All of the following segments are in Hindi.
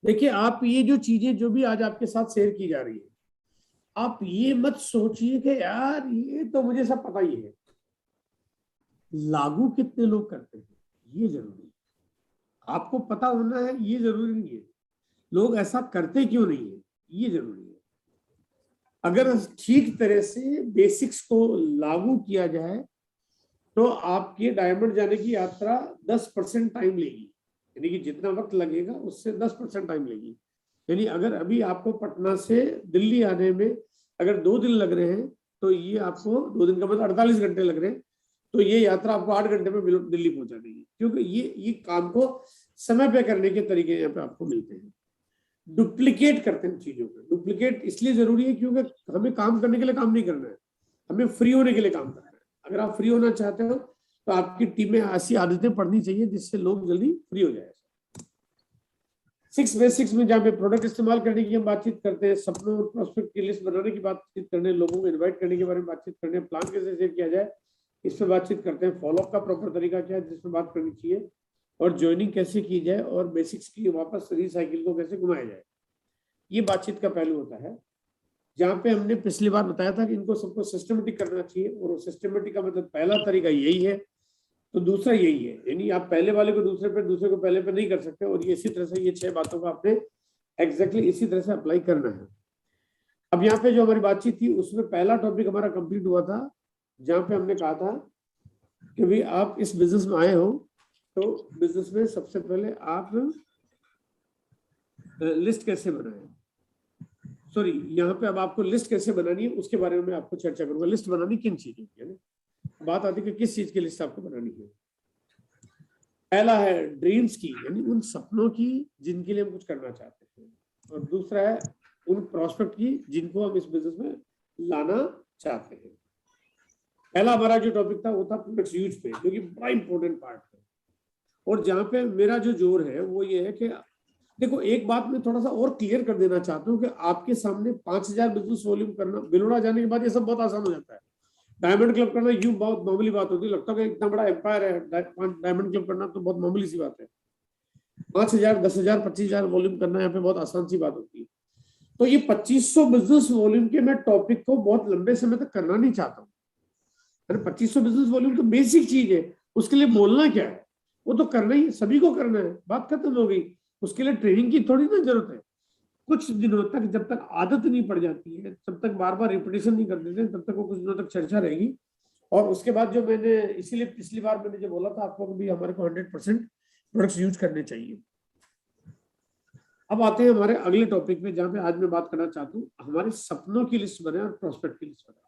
देखिए, आप ये जो चीजें जो भी आज आपके साथ शेयर की जा रही है, आप ये मत सोचिए कि यार ये तो मुझे सब पता ही है। लागू कितने लोग करते हैं ये जरूरी है। आपको पता होना है ये जरूरी नहीं है। लोग ऐसा करते क्यों नहीं है ये जरूरी है। अगर ठीक तरह से बेसिक्स को लागू किया जाए तो आपकी डायमंड जाने की यात्रा 10% टाइम लेगी। यानी कि जितना वक्त लगेगा उससे 10% टाइम लेगी। यानी अगर अभी आपको पटना से दिल्ली आने में अगर 2 दिन लग रहे हैं तो ये आपको 2 दिन का मतलब 48 घंटे लग रहे हैं। तो ये यात्रा आपको 8 घंटे में दिल्ली पहुंचा देगी, क्योंकि ये काम को समय पे करने के तरीके यहाँ पे आपको मिलते हैं। डुप्लीकेट करते हैं चीजों को। डुप्लीकेट इसलिए जरूरी है क्योंकि हमें काम करने के लिए काम नहीं करना है, हमें फ्री होने के लिए काम करना है। अगर आप फ्री होना चाहते हो तो आपकी टीम में ऐसी आदतें पढ़नी चाहिए जिससे लोग जल्दी फ्री हो जाए। 6 बेसिक्स में जहाँ पे प्रोडक्ट इस्तेमाल करने की हम बातचीत करते हैं, सपनों और प्रोस्पेक्ट की लिस्ट बनाने की बातचीत करने, लोगों को इनवाइट करने के बारे में बातचीत करने, प्लान कैसे सेट किया जाए इस पर बातचीत करते हैं, फॉलोअप का प्रॉपर तरीका क्या है जिसमें बात करनी चाहिए, और ज्वाइनिंग कैसे की जाए, और बेसिक्स की वापस रिसाइकिल को कैसे घुमाया जाए। ये बातचीत का पहलू होता है, जहाँ पे हमने पिछली बार बताया था कि इनको सबको सिस्टमेटिक करना चाहिए। और सिस्टमेटिक का मतलब पहला तरीका यही है तो दूसरा यही है। यानी आप पहले वाले को दूसरे पे, दूसरे को पहले पे नहीं कर सकते। और ये इसी तरह से ये 6 बातों का आपने एग्जैक्टली इसी तरह से अप्लाई करना है। अब यहाँ पे जो हमारी बातचीत थी उसमें पहला टॉपिक हमारा कंप्लीट हुआ था, जहाँ पे हमने कहा था कि भाई आप इस बिजनेस में आए हो तो बिजनेस में सबसे पहले आप लिस्ट कैसे बनाए। सॉरी, यहाँ पे अब आपको लिस्ट कैसे बनानी है उसके बारे में मैं आपको चर्चा करूंगा। लिस्ट बनानी किन चीजों की है ना, बात आती है कि किस चीज की लिस्ट आपको बनानी है। पहला है ड्रीम्स की, यानी उन सपनों की जिनके लिए हम कुछ करना चाहते हैं। और दूसरा है उन प्रोस्पेक्ट की जिनको हम इस बिजनेस में लाना चाहते हैं। पहला हमारा जो टॉपिक था वो था प्रोडक्ट्स यूज पे, जो कि बड़ा इंपॉर्टेंट पार्ट है। और जहाँ पे मेरा जो जोर है वो ये है कि देखो, एक बात मैं थोड़ा सा और क्लियर कर देना चाहता हूँ कि आपके सामने 5,000 बिजनेस वॉल्यूम करना, बिलोड़ा जाने के बाद ये सब बहुत आसान हो जाता है। डायमंड क्लब करना यूं बहुत मामूली बात होती है, लगता है कि इतना बड़ा एम्पायर है, डायमंड क्लब करना तो बहुत मामूली सी बात है। 5,000, 10,000, 25,000 वॉल्यूम करना यहाँ पे बहुत आसान सी बात होती है। तो ये 2,500 बिजनेस वॉल्यूम के मैं टॉपिक को बहुत लंबे समय तक करना नहीं चाहता हूँ। 2,500 बिजनेस वॉल्यूम तो बेसिक चीज है, उसके लिए बोलना क्या है, वो तो करना ही, सभी को करना है, बात खत्म हो गई। उसके लिए ट्रेनिंग की थोड़ी ना जरूरत है। कुछ दिनों तक जब तक आदत नहीं पड़ जाती है, जब तक बार बार रिपीटेशन नहीं कर देते, तब तक वो कुछ दिनों तक चर्चा रहेगी। और उसके बाद जो मैंने, इसीलिए पिछली बार मैंने जो बोला था आपको भी, हमारे को 100% प्रोडक्ट्स यूज करने चाहिए। अब आते हैं हमारे अगले टॉपिक में, जहां पे आज मैं बात करना चाहता हूँ हमारे सपनों की लिस्ट बनाए और प्रोस्पेक्ट की लिस्ट बनाए।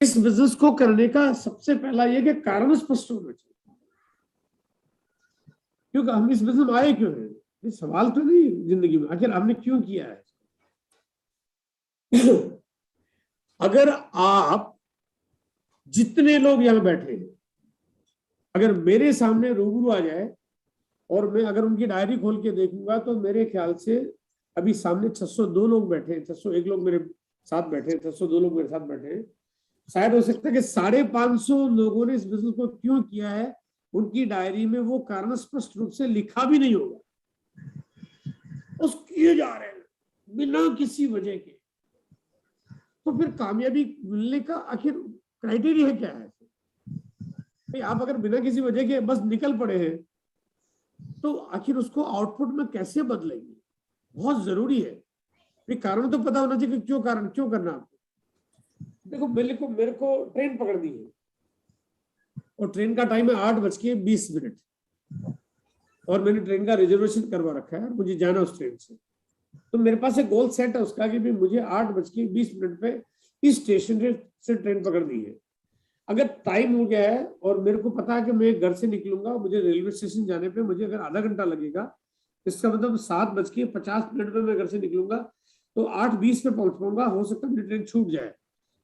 इस बिजनेस को करने का सबसे पहला ये कि कारण स्पष्ट होना चाहिए, क्योंकि हम इस बिजनेस में आए क्यों हैं। ये सवाल तो नहीं जिंदगी में, आखिर हमने क्यों किया है। अगर आप जितने लोग यहाँ बैठे हैं, अगर मेरे सामने रूबरू आ जाए और मैं अगर उनकी डायरी खोल के देखूंगा तो मेरे ख्याल से अभी सामने 602 लोग बैठे हैं, 601 लोग मेरे साथ बैठे हैं, 602 लोग मेरे साथ बैठे हैं। शायद हो सकता है कि 550 लोगों ने इस बिजनेस को क्यों किया है उनकी डायरी में वो कारण स्पष्ट रूप से लिखा भी नहीं होगा, उस किए जा रहे हैं बिना किसी वजह के। तो फिर कामयाबी मिलने का आखिर क्राइटेरिया क्या है। भाई आप अगर बिना किसी वजह के बस निकल पड़े हैं तो आखिर उसको आउटपुट में कैसे बदलेंगे, बहुत जरूरी है। ये कारण तो पता होना चाहिए कि क्यों, कारण क्यों करना आपको। देखो, मेरे को ट्रेन पकड़नी है और ट्रेन का टाइम है 8:20 और मैंने ट्रेन का रिजर्वेशन करवा रखा है और मुझे जाना उस ट्रेन से। तो मेरे पास एक गोल सेट है उसका कि भी मुझे 8:20 पे इस स्टेशन से ट्रेन पकड़नी है। अगर टाइम हो गया है और मेरे को पता है कि मैं घर से निकलूंगा, मुझे रेलवे स्टेशन जाने पे मुझे अगर आधा घंटा लगेगा, इसका मतलब 7:50 पे मैं घर से निकलूंगा तो 8:20 पे पहुंच पाऊंगा। हो सकता है मेरी ट्रेन छूट जाए,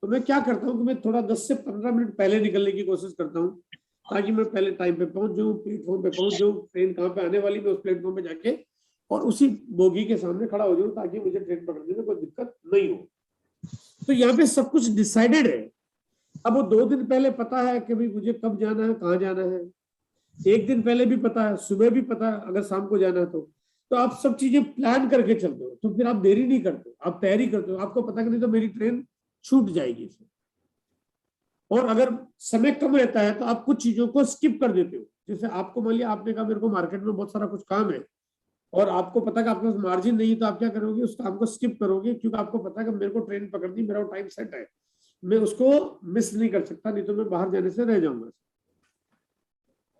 तो मैं क्या करता हूँ कि मैं थोड़ा 10 से 15 मिनट पहले निकलने की कोशिश करता हूँ, ताकि मैं पहले टाइम पे पहुंच जाऊँ, प्लेटफॉर्म पे पहुंच जाऊँ, ट्रेन कहाँ पे आने वाली मैं उस प्लेटफॉर्म पे जाके और उसी बोगी के सामने खड़ा हो जाऊँ, ताकि मुझे ट्रेन पकड़ने में कोई दिक्कत नहीं हो। तो यहाँ पे सब कुछ डिसाइडेड है। अब वो 2 दिन पहले पता है कि भाई मुझे कब जाना है, कहाँ जाना है, एक दिन पहले भी पता है, सुबह भी पता है, अगर शाम को जाना है तो आप सब चीजें प्लान करके चलते हो, तो फिर आप देरी नहीं करते, आप तैयारी करते हो। आपको पता कि नहीं तो मेरी ट्रेन छूट जाएगी। और अगर समय कम रहता है तो आप कुछ चीजों को स्किप कर देते हो। जैसे आपको मान लिया आपने कहा मेरे को मार्केट में बहुत सारा कुछ काम है और आपको पता है कि आपके पास मार्जिन नहीं है, तो आप क्या करोगे, उस काम को स्किप करोगे, क्योंकि आपको पता है कि मेरे को ट्रेन पकड़नी, मेरा टाइम सेट है, मैं उसको मिस नहीं कर सकता, नहीं तो मैं बाहर जाने से रह जाऊंगा।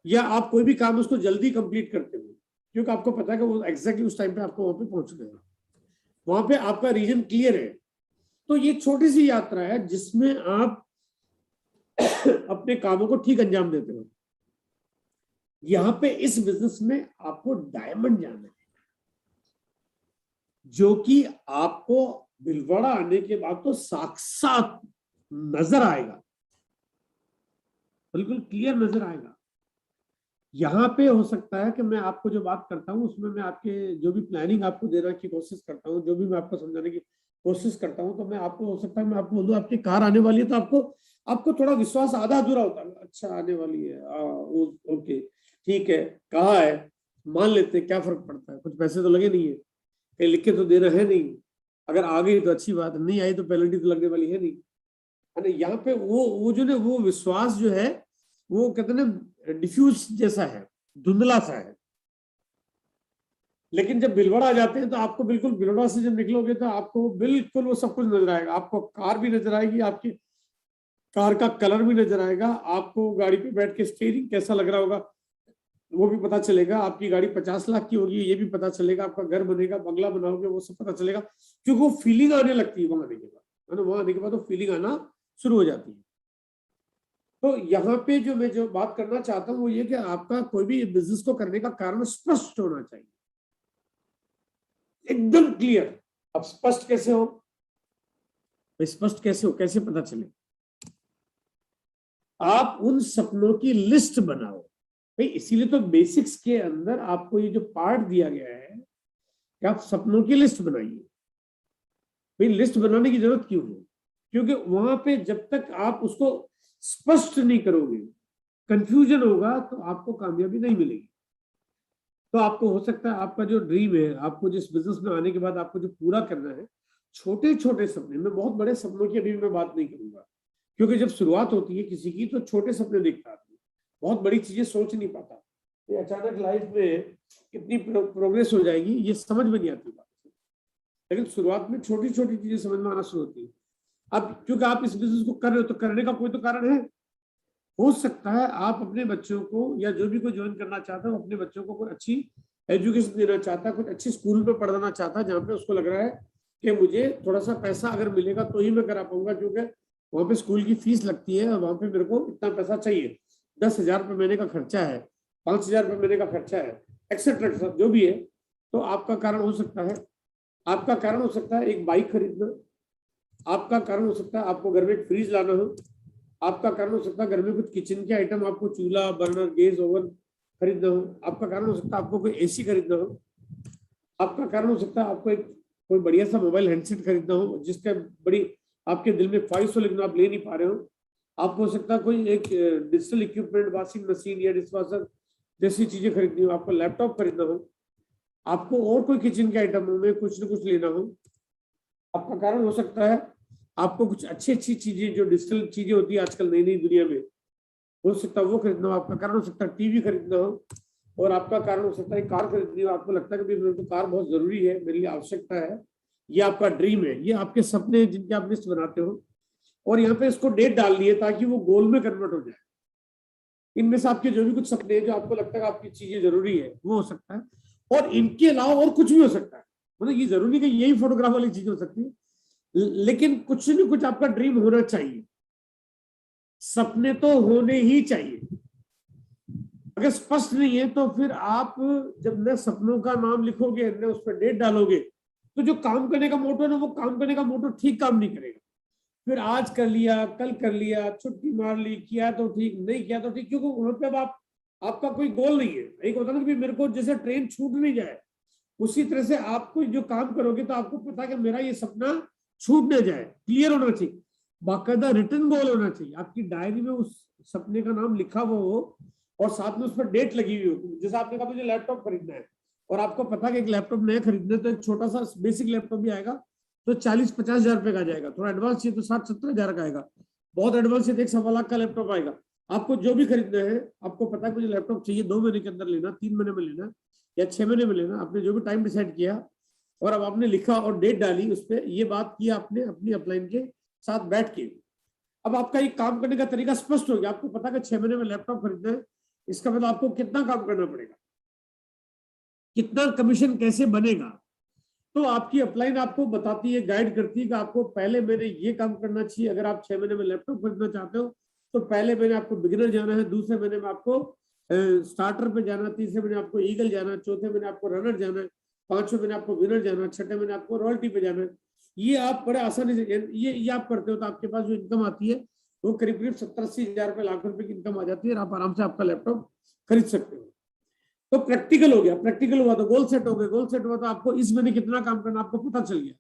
या आप कोई भी काम उसको जल्दी कंप्लीट करते हो क्योंकि आपको पता है कि वो एग्जैक्टली उस टाइम पे आपको वहां पे पहुंचना है, वहां पे आपका रीजन क्लियर है। तो ये छोटी सी यात्रा है जिसमें आप अपने कामों को ठीक अंजाम देते हो। यहाँ पे इस बिजनेस में आपको डायमंड जाना है, जो कि आपको भीलवाड़ा आने के बाद तो साक्षात नजर आएगा, बिल्कुल क्लियर नजर आएगा। यहाँ पे हो सकता है कि मैं आपको जो बात करता हूँ उसमें मैं आपके जो भी प्लानिंग आपको देने की कोशिश करता हूँ, जो भी मैं आपको समझाने की कोशिश करता हूँ, तो मैं आपको हो सकता है मैं आपको बोलूँ आपकी कार आने वाली है, तो आपको आपको थोड़ा विश्वास आधा अधूरा होता है। अच्छा आने वाली है, ओके ठीक है, कहाँ है, मान लेते हैं, क्या फर्क पड़ता है, कुछ पैसे तो लगे नहीं है, कहीं लिख के तो देना है नहीं, अगर आ गई तो अच्छी बात, नहीं आई तो पेनल्टी तो लगने वाली है नहीं, है ना। यहाँ पे वो जो ना वो विश्वास जो है वो कहते ना डिफ्यूज जैसा है, धुंधला सा है। लेकिन जब भीलवाड़ा आ जाते हैं तो आपको बिल्कुल भीलवाड़ा से जब निकलोगे तो आपको बिल्कुल वो सब कुछ नजर आएगा, आपको कार भी नजर आएगी, आपकी कार का कलर भी नजर आएगा, आपको गाड़ी पे बैठ के स्टीयरिंग कैसा लग रहा होगा वो भी पता चलेगा, आपकी गाड़ी 50 लाख की होगी ये भी पता चलेगा, आपका घर बनेगा, बंगला बनाओगे वो सब पता चलेगा, क्योंकि वो फीलिंग आने लगती है वहां आने के बाद, है ना। वहां आने के बाद वो फीलिंग आना शुरू हो जाती है। तो यहाँ पे जो मैं जो बात करना चाहता हूँ वो ये कि आपका कोई भी बिजनेस को करने का कारण स्पष्ट होना चाहिए, एकदम क्लियर। अब स्पष्ट कैसे हो, स्पष्ट कैसे हो, कैसे पता चले, आप उन सपनों की लिस्ट बनाओ भाई। इसीलिए तो बेसिक्स के अंदर आपको ये जो पार्ट दिया गया है कि आप सपनों की लिस्ट बनाइए। भाई लिस्ट बनाने की जरूरत क्यों है, क्योंकि वहां पे जब तक आप उसको स्पष्ट नहीं करोगे, कंफ्यूजन होगा, तो आपको कामयाबी नहीं मिलेगी। तो आपको हो सकता है आपका जो ड्रीम है, आपको जिस बिजनेस में आने के बाद आपको जो पूरा करना है, छोटे छोटे सपने, मैं बहुत बड़े सपनों की अभी मैं बात नहीं करूंगा, क्योंकि जब शुरुआत होती है किसी की तो छोटे सपने देखता आदमी, बहुत बड़ी चीजें सोच नहीं पाता, ये अचानक लाइफ में कितनी प्रोग्रेस हो जाएगी ये समझ में नहीं आती बात। लेकिन शुरुआत में छोटी छोटी चीजें समझ में आना शुरू होती है। अब क्योंकि आप इस बिजनेस को कर रहे हो तो करने का कोई तो कारण है। हो सकता है आप अपने बच्चों को या जो भी कोई ज्वाइन करना चाहता है अपने बच्चों को कोई अच्छी एजुकेशन देना चाहता है, कुछ अच्छी स्कूल में पढ़ाना चाहता है, जहाँ पे उसको लग रहा है कि मुझे थोड़ा सा पैसा अगर मिलेगा तो ही मैं करा पाऊंगा, क्योंकि वहाँ पे स्कूल की फीस लगती है और वहाँ पे मेरे को इतना पैसा चाहिए, 10,000 रुपये महीने का खर्चा है, 5,000 रुपये महीने का खर्चा है, एक्सेट्रा जो भी है। तो आपका कारण हो सकता है, आपका कारण हो सकता है एक बाइक खरीदना, आपका कारण हो सकता है आपको घर में एक फ्रिज लाना हो, आपका कारण हो सकता है घर में कुछ किचन के आइटम, आपको चूल्हा, बर्नर, गैस, ओवन खरीदना हो, आपका कारण हो सकता है आपको कोई एसी खरीदना हो, आपका कारण हो सकता है आपको एक कोई बढ़िया सा मोबाइल हैंडसेट खरीदना हो जिसका बड़ी आपके दिल में ख्वाहिश हो लेकिन आप ले नहीं पा रहे हो, आपको हो सकता है कोई एक डिजिटल इक्विपमेंट, वॉशिंग मशीन या डिशवॉशर जैसी चीजें खरीदनी हो, आपको लैपटॉप खरीदना हो, आपको और कोई किचन के आइटमों में कुछ न कुछ लेना हो, आपका कारण हो सकता है आपको कुछ अच्छी अच्छी चीजें जो डिजिटल चीजें होती है आजकल नई नई दुनिया में, हो सकता है वो खरीदना हो, आपका कारण हो सकता है टीवी खरीदना हो, और आपका कारण हो सकता है कार खरीदनी हो, आपको लगता है कि मेरे को कार बहुत जरूरी है, मेरे लिए आवश्यकता है, ये आपका ड्रीम है, ये आपके सपने हैं जिनके आप लिस्ट बनाते हो, और यहाँ पे इसको डेट डालनी है ताकि वो गोल में कन्वर्ट हो जाए। इनमें से आपके जो भी कुछ सपने हैं जो आपको लगता है आपकी चीजें जरूरी है वो हो सकता है, और इनके अलावा और कुछ भी हो सकता है, मतलब ये जरूरी कि यही फोटोग्राफ वाली चीज हो सकती है, लेकिन कुछ न कुछ आपका ड्रीम होना चाहिए, सपने तो होने ही चाहिए। अगर स्पष्ट नहीं है तो फिर आप जब न सपनों का नाम लिखोगे न उस पर डेट डालोगे, तो जो काम करने का मोटो है ना वो काम करने का मोटो ठीक काम नहीं करेगा। फिर आज कर लिया, कल कर लिया, छुट्टी मार ली, किया तो ठीक, नहीं किया तो ठीक, क्योंकि वहां पे आप आपका कोई गोल नहीं है। एक होता ना कि मेरे को जैसे ट्रेन छूट नहीं जाए, उसी तरह से आपको जो काम करोगे तो आपको पता है कि मेरा ये सपना छूट न जाए, क्लियर होना चाहिए, बाकायदा रिटर्न गोल होना चाहिए, आपकी डायरी में उस सपने का नाम लिखा हुआ हो और साथ में उस पर डेट लगी हुई हो। जैसे आपने कहा मुझे लैपटॉप खरीदना है और आपको पता है कि एक लैपटॉप नया खरीदना है, तो एक छोटा सा बेसिक लैपटॉप भी आएगा तो 40-50 हजार रुपए का जाएगा। थोड़ा एडवांस चाहिए तो 60-70 हजार का आएगा। बहुत एडवांस चाहिए तो 1.25 लाख का लैपटॉप आएगा। आपको जो भी खरीदना है, आपको पता है मुझे लैपटॉप चाहिए 2 महीने के अंदर लेना, 3 महीने में लेना या 6 महीने में लेना, आपने जो भी टाइम डिसाइड किया और अब आपने लिखा और डेट डाली उस पर, ये बात की आपने अपनी अपलाइन के साथ बैठ के। अब आपका एक काम करने का तरीका स्पष्ट हो गया। आपको पता है कि 6 महीने में लैपटॉप खरीदना है, इसका मतलब आपको कितना काम करना पड़ेगा, कितना कमीशन कैसे बनेगा। तो आपकी अपलाइन आपको बताती है, गाइड करती है कि आपको पहले महीने ये काम करना चाहिए। अगर आप 6 महीने में लैपटॉप खरीदना चाहते हो तो पहले महीने आपको बिगिनर जाना है, दूसरे महीने में आपको स्टार्टर पे जाना, तीसरे महीने आपको ईगल जाना, चौथे महीने आपको रनर जाना है, पांचवें महीने आपको विनर जाना, छठे महीने आपको रॉयल्टी पे जाना है। ये आप बड़े आसानी से ये आप करते हो तो आपके पास जो इनकम आती है वो करीब करीब 70-80 हजार रुपए, लाख रुपए की इनकम आ जाती है और आप आराम से आपका लैपटॉप खरीद सकते हो। तो प्रैक्टिकल हो गया, प्रैक्टिकल हुआ तो गोल सेट हो गया, गोल सेट हुआ तो आपको इस महीने कितना काम करना आपको पता चल गया।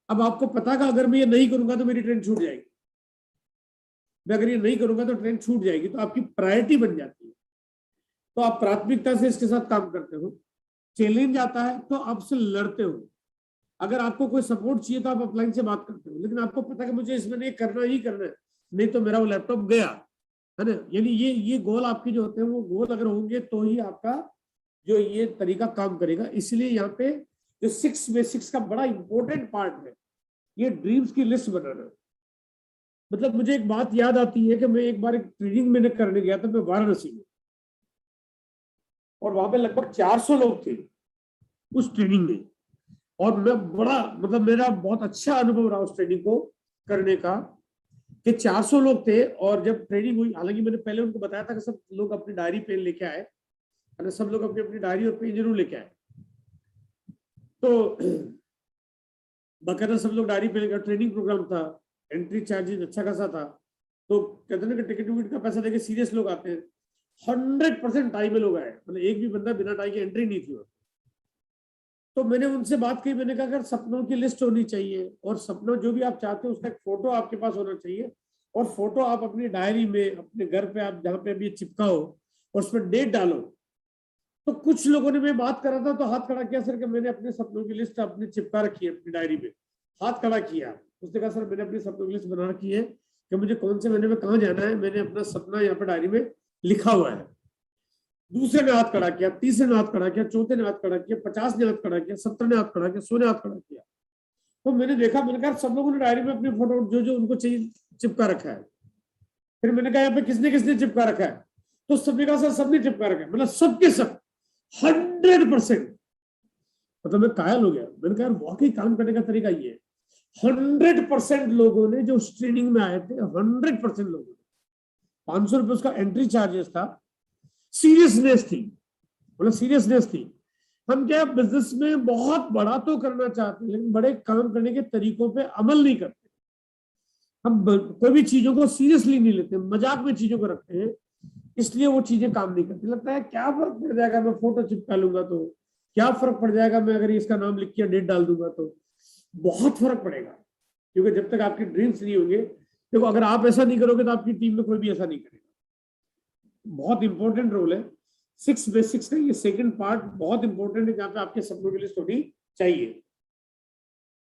अब आपको पता का अगर मैं ये नहीं करूंगा तो मेरी ट्रेन छूट जाएगी, मैं अगर ये नहीं करूंगा तो ट्रेन छूट जाएगी, तो आपकी प्रायोरिटी बन जाती है। तो आप प्राथमिकता से इसके साथ काम करते हो। चैलेंज आता है तो आपसे लड़ते हो। अगर आपको कोई सपोर्ट चाहिए तो आप अपलाइन से बात करते हो, लेकिन आपको पता है कि मुझे इसमें नहीं करना ही करना है, नहीं तो मेरा वो लैपटॉप गया, है ना। यानी ये गोल आपके जो होते हैं वो गोल अगर होंगे तो ही आपका जो ये तरीका काम करेगा। इसलिए यहाँ पे जो 6 बेसिक्स का बड़ा इंपॉर्टेंट पार्ट है ये ड्रीम्स की लिस्ट बनाना। मतलब मुझे एक बात याद आती है कि मैं एक बार एक ट्रेनिंग मैंने करने गया था, मैं वाराणसी में, और वहां पे लगभग 400 लोग थे उस ट्रेनिंग में। और मैं बड़ा मतलब मेरा बहुत अच्छा अनुभव रहा उस ट्रेनिंग को करने का कि 400 लोग थे। और जब ट्रेनिंग हुई, हालांकि मैंने पहले उनको बताया था कि सब लोग अपनी डायरी पेन लेके आए, सब लोग अपनी अपनी डायरी और पेन जरूर लेके आए। तो बाकायदा सब लोग डायरी पेन का ट्रेनिंग प्रोग्राम था, एंट्री चार्जेस अच्छा खासा था। तो कहते हैं कि टिकट विकट का पैसा देके सीरियस लोग आते हैं। 100% टाई में लोग आए, मतलब एक भी बंदा बिना टाई की एंट्री नहीं थी। तो मैंने उनसे बात की, मैंने कहा अगर सपनों की लिस्ट होनी चाहिए और सपनों जो भी आप चाहते हो उसका एक फोटो आपके पास होना चाहिए, और फोटो आप अपनी डायरी में अपने घर पे आप जहाँ पे अभी चिपकाओ और उसमें डेट डालो। तो कुछ लोगों ने, मैं बात कर रहा था तो हाथ खड़ा किया, सर कि मैंने अपने सपनों की लिस्ट अपनी चिपका रखी है अपनी डायरी में। हाथ खड़ा किया, उसने कहा सर मैंने अपनी सपनों की लिस्ट बना रखी है कि मुझे कौन से महीने में कहाँ जाना है, मैंने अपना सपना यहाँ पे डायरी में लिखा हुआ है। दूसरे ने हाथ खड़ा किया, तीसरे ने हाथ खड़ा किया, चौथे ने हाथ खड़ा किया, 50 ने हाथ खड़ा किया, 70 ने हाथ खड़ा किया, 100 ने हाथ खड़ा किया। तो मैंने देखा, मैंने कहा सब लोगों ने डायरी में अपनी फोटो जो जो उनको चाहिए चिपका रखा है। फिर मैंने कहा यहाँ पे किसने किसने चिपका रखा है, तो सबने कहा सर सबने चिपका रखा है, मतलब सबके सब 100%। मतलब मैं कायल हो गया, मैंने कहा वाकई काम करने का तरीका ये है। 100% लोगों ने जो ट्रेनिंग में आए थे, 100% लोगों ने, 500 रुपए उसका एंट्री चार्जेस था, सीरियसनेस थी, मतलब सीरियसनेस थी। हम क्या बिजनेस में बहुत बड़ा तो करना चाहते हैं लेकिन बड़े काम करने के तरीकों पे अमल नहीं करते। हम कोई भी चीजों को सीरियसली नहीं लेते, मजाक में चीजों को रखते हैं, इसलिए वो चीजें काम नहीं करती। लगता है क्या फर्क पड़ जाएगा मैं फोटो चिपका लूंगा तो, क्या फर्क पड़ जाएगा मैं अगर इसका नाम लिख के डेट डाल दूंगा तो। बहुत फर्क पड़ेगा, क्योंकि जब तक आपकी ड्रीम्स नहीं होंगे, देखो अगर आप ऐसा नहीं करोगे तो आपकी टीम में कोई भी ऐसा नहीं करेगा। बहुत इंपॉर्टेंट रोल है 6 बेसिक्स का, ये सेकंड पार्ट बहुत इंपॉर्टेंट है, जहाँ पे आपके सपनों की लिस्ट होनी चाहिए।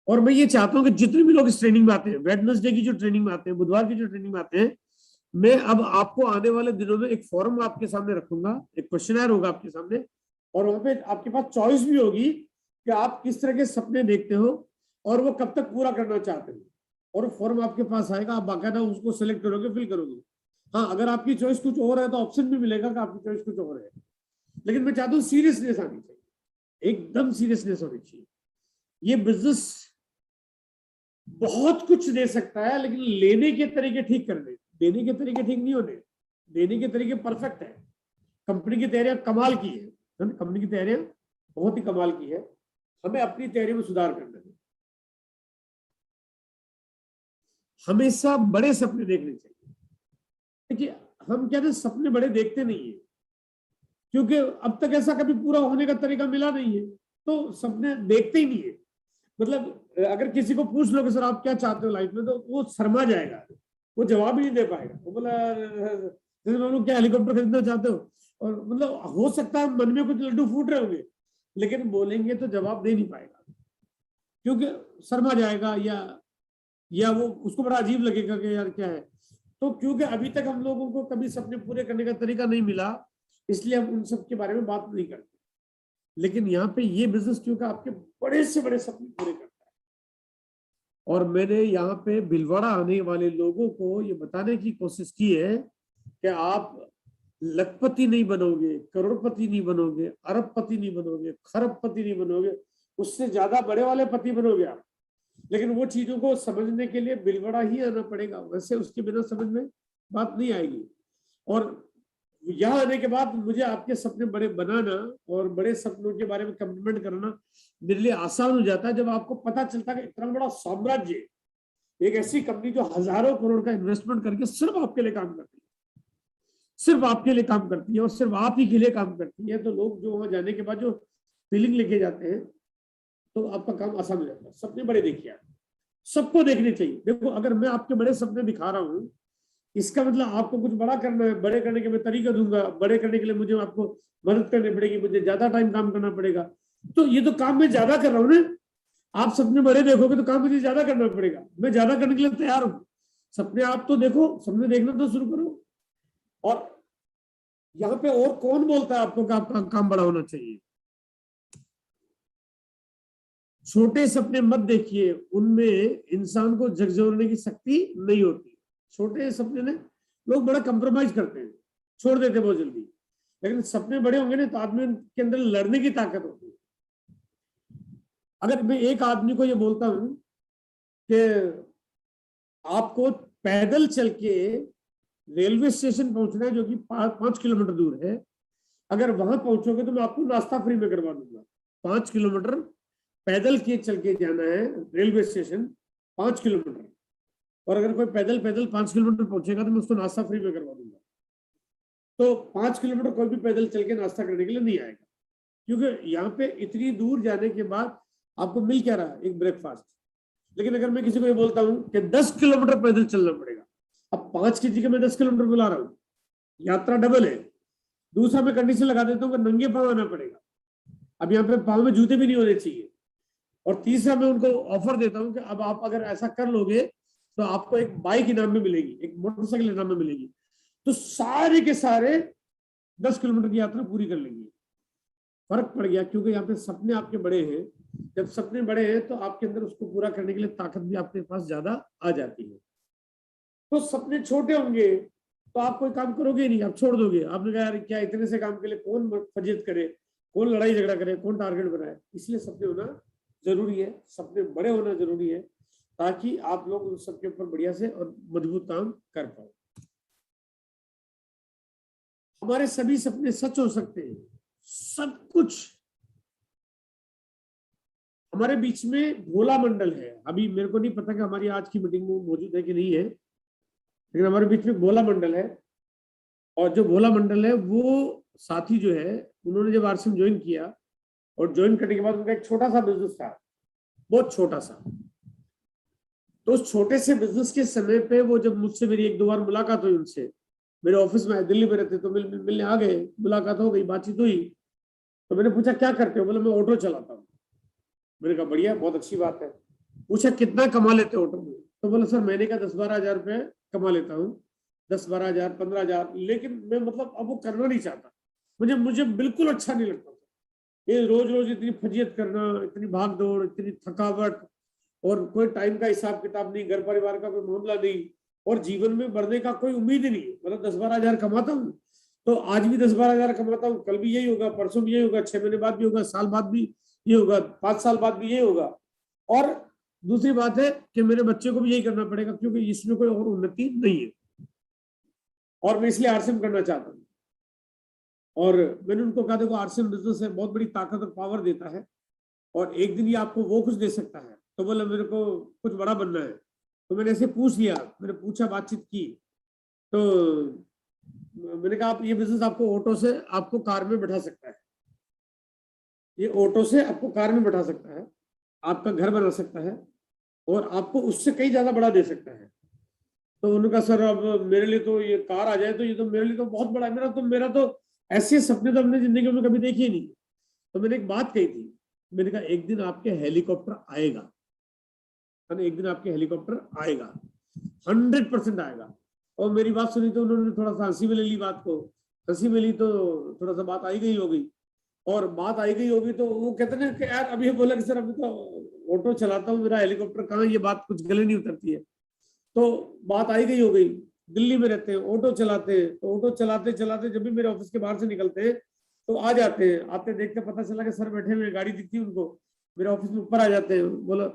और मैं ये चाहता हूँ कि जितने भी लोग इस ट्रेनिंग में आते हैं, वेडनेसडे की जो ट्रेनिंग में आते हैं, बुधवार की जो ट्रेनिंग में आते हैं, मैं अब आपको आने वाले दिनों में एक फॉर्म आपके सामने रखूंगा, एक क्वेश्चनर होगा आपके सामने, और वहां पे आपके पास चॉइस भी होगी कि आप किस तरह के सपने देखते हो और वो कब तक पूरा करना चाहते हो। और फॉर्म आपके पास आएगा, आप बाकायदा उसको सिलेक्ट करोगे, फिल करोगे। हाँ, अगर आपकी चॉइस कुछ और है तो ऑप्शन भी मिलेगा कि आपकी चॉइस कुछ और है, लेकिन मैं चाहता हूँ सीरियसनेस आनी चाहिए, एकदम सीरियसनेस होनी चाहिए। ये बिजनेस बहुत कुछ दे सकता है लेकिन लेने के तरीके ठीक करने, देने के तरीके ठीक नहीं होने, देने के तरीके परफेक्ट है। कंपनी की तैयारियां कमाल की है, कंपनी की तैयारियां बहुत ही कमाल की है, हमें अपनी तैयारी में सुधार करना है। हमेशा बड़े सपने देखने चाहिए। देखिए हम क्या सपने बड़े देखते नहीं है, क्योंकि अब तक ऐसा कभी पूरा होने का तरीका मिला नहीं है, तो सपने देखते ही नहीं है। मतलब अगर किसी को पूछ लो कि सर आप क्या चाहते हो लाइफ में, तो वो शर्मा जाएगा, वो जवाब ही नहीं दे पाएगा। वो बोला जैसे मैं क्या हेलीकॉप्टर खरीदना चाहते हो, और मतलब हो सकता है मन में कुछ लड्डू फूट रहे होंगे, लेकिन बोलेंगे तो जवाब दे नहीं पाएगा, क्योंकि शर्मा जाएगा या वो उसको बड़ा अजीब लगेगा कि यार क्या है। तो क्योंकि अभी तक हम लोगों को कभी सपने पूरे करने का तरीका नहीं मिला, इसलिए हम उन सब के बारे में बात नहीं करते। लेकिन यहाँ पे ये बिजनेस क्योंकि आपके बड़े से बड़े सपने पूरे करता है। और मैंने यहाँ पे भिलवाड़ा आने वाले लोगों को ये बताने की कोशिश की है कि आप लखपति नहीं बनोगे, करोड़पति नहीं बनोगे, अरबपति नहीं बनोगे, खरबपति नहीं बनोगे, उससे ज्यादा बड़े वाले पति बनोगे आप। लेकिन वो चीजों को समझने के लिए भिलवाड़ा ही आना पड़ेगा, वैसे उसके बिना समझ में बात नहीं आएगी। और यहाँ आने के बाद मुझे आपके सपने बड़े बनाना और बड़े सपनों के बारे में कमिटमेंट करना मेरे लिए आसान हो जाता है, जब आपको पता चलता है कि इतना बड़ा साम्राज्य, एक ऐसी कंपनी जो हजारों करोड़ का इन्वेस्टमेंट करके सिर्फ आपके लिए काम करती है, सिर्फ आपके लिए काम करती है और सिर्फ आप ही के लिए काम करती है, तो लोग जो वहां जाने के बाद जो फीलिंग लेके जाते हैं, तो आपका काम आसान हो जाता है। सपने बड़े देखिए, आप सबको देखने चाहिए। देखो, अगर मैं आपके बड़े सपने दिखा रहा हूँ, इसका मतलब आपको कुछ बड़ा करना है। बड़े करने के मैं तरीका दूंगा, बड़े करने के लिए मुझे आपको मदद करनी पड़ेगी, मुझे ज्यादा टाइम काम करना पड़ेगा। तो ये तो काम मैं ज्यादा कर रहा हूँ ना, आप सपने बड़े देखोगे तो काम मुझे ज्यादा करना पड़ेगा, मैं ज्यादा करने के लिए तैयार हूँ। सपने आप तो देखो, सपने देखना तो शुरू करो। और यहाँ पे और कौन बोलता है आपको कि आपका काम बड़ा होना चाहिए? छोटे सपने मत देखिए, उनमें इंसान को झकझोरने की शक्ति नहीं होती। छोटे सपने ने लोग बड़ा कंप्रोमाइज करते हैं, छोड़ देते बहुत जल्दी। लेकिन सपने बड़े होंगे ना, तो आदमी के अंदर लड़ने की ताकत होती है। अगर मैं एक आदमी को ये बोलता हूं कि आपको पैदल चल के रेलवे स्टेशन पहुंचना है, जो कि 5 किलोमीटर दूर है, अगर वहां पहुंचोगे तो मैं आपको नाश्ता फ्री में करवा दूंगा। 5 किलोमीटर पैदल के चल के जाना है रेलवे स्टेशन, 5 किलोमीटर, और अगर कोई पैदल 5 किलोमीटर पहुंचेगा तो मैं उसको नाश्ता फ्री में करवा दूंगा। तो 5 किलोमीटर कोई भी पैदल चल के नाश्ता करने के लिए नहीं आएगा, क्योंकि यहाँ पे इतनी दूर जाने के बाद आपको मिल क्या रहा है? एक ब्रेकफास्ट। लेकिन अगर मैं किसी को ये बोलता हूँ कि 10 किलोमीटर पैदल चलना पड़ेगा, अब 5 की जगह मैं 10 किलोमीटर बुला रहा हूँ, यात्रा डबल है। दूसरा मैं कंडीशन लगा देता हूँ कि नंगे पांव आना पड़ेगा, अब यहाँ पे पांव में जूते भी नहीं होने चाहिए। और तीसरा मैं उनको ऑफर देता हूँ कि अब आप अगर ऐसा कर लोगे तो आपको एक बाइक इनाम में मिलेगी, एक मोटरसाइकिल इनाम में मिलेगी। तो सारे के सारे 10 किलोमीटर की यात्रा पूरी कर लेंगे। फर्क पड़ गया, क्योंकि यहाँ पे सपने आपके बड़े हैं। जब सपने बड़े हैं तो आपके अंदर उसको पूरा करने के लिए ताकत भी आपके पास ज्यादा आ जाती है। तो सपने छोटे होंगे तो आप कोई काम करोगे नहीं, आप छोड़ दोगे। आपने कहा यार क्या इतने से काम के लिए कौन फजीयत करे, कौन लड़ाई झगड़ा करे, कौन टारगेट बनाए। इसलिए सपने होना जरूरी है, सपने बड़े होना जरूरी है, ताकि आप लोग उन सबके ऊपर बढ़िया से और मजबूत काम कर पाओ। हमारे सभी सपने सच हो सकते हैं, सब कुछ। हमारे बीच में भोला मंडल है, अभी मेरे को नहीं पता कि हमारी आज की मीटिंग में मौजूद है कि नहीं है, लेकिन हमारे बीच में भोला मंडल है। और जो भोला मंडल है वो साथी जो है, उन्होंने जब आरसीएम ज्वाइन किया और ज्वाइन करने के बाद उनका एक छोटा सा बिजनेस था, बहुत छोटा सा। तो उस छोटे से बिजनेस के समय पे वो जब मुझसे मेरी 1-2 बार मुलाकात हुई उनसे, मेरे ऑफिस में दिल्ली में रहते, तो मिलने आ गए, मुलाकात हो गई, बातचीत हुई। तो मैंने पूछा क्या करते हो? बोले मैं ऑटो चलाता हूँ। मैंने कहा बढ़िया, बहुत अच्छी बात है। पूछा कितना कमा लेते ऑटो में? तो बोले सर महीने का 10-12 हजार रुपये कमा लेता हूँ, 10-12 हजार 15 हजार। लेकिन मैं मतलब अब वो करना नहीं चाहता, मुझे बिल्कुल अच्छा नहीं लगता ये रोज रोज इतनी फजियत करना, इतनी भाग दौड़, इतनी थकावट, और कोई टाइम का हिसाब किताब नहीं, घर परिवार का कोई मामला नहीं, और जीवन में बढ़ने का कोई उम्मीद ही नहीं है। मतलब 10-12 हजार कमाता हूँ तो आज भी 10-12 हजार कमाता हूँ, कल भी यही होगा, परसों भी यही होगा, 6 महीने बाद भी होगा, साल बाद भी ये होगा, 5 साल बाद भी ये होगा। और दूसरी बात है कि मेरे बच्चे को भी यही करना पड़ेगा, क्योंकि इसमें कोई और उन्नति नहीं है, और मैं इसलिए आरसीएम करना चाहता हूँ। और मैंने उनको कहा देखो आरसीएम बिजनेस है, बहुत बड़ी ताकत और पावर देता है, और एक दिन ये आपको वो कुछ दे सकता है। तो बोला मेरे को कुछ बड़ा बनना है। तो मैंने ऐसे पूछ लिया, मैंने पूछा, बातचीत की, तो मैंने कहा आप ये बिजनेस आपको ऑटो से आपको कार में बैठा सकता है, ये ऑटो से आपको कार में बैठा सकता है, आपका घर बना सकता है, और आपको उससे कहीं ज्यादा बड़ा दे सकता है। तो उन्होंने कहा सर अब मेरे लिए तो ये कार आ जाए तो ये तो मेरे लिए तो बहुत बड़ा है, मेरा तो ऐसे सपने तो हमने जिंदगी में कभी देखे ही नहीं। तो मैंने एक बात कही थी, मैंने कहा एक दिन आपके हेलीकॉप्टर आएगा, एक दिन आपके हेलीकॉप्टर आएगा, 100% आएगा। और मेरी बात सुनी तो उन्होंने थोड़ा सा हंसी में ले ली बात को, हंसी में ली तो थोड़ा सा बात आई गई होगी, और बात आई गई होगी तो वो कहते ना कि यार अभी बोला कि सर अभी तो ऑटो चलाता हूँ, मेरा हेलीकॉप्टर कहाँ, ये बात कुछ गले नहीं उतरती है। तो बात आई गई हो गई, दिल्ली में रहते हैं, ऑटो चलाते हैं, तो ऑटो चलाते चलाते जब भी मेरे ऑफिस के बाहर से निकलते हैं तो आ जाते हैं, आते देखते पता चला कि सर बैठे हुए, गाड़ी दिखती है उनको, मेरे ऑफिस में ऊपर आ जाते हैं। बोला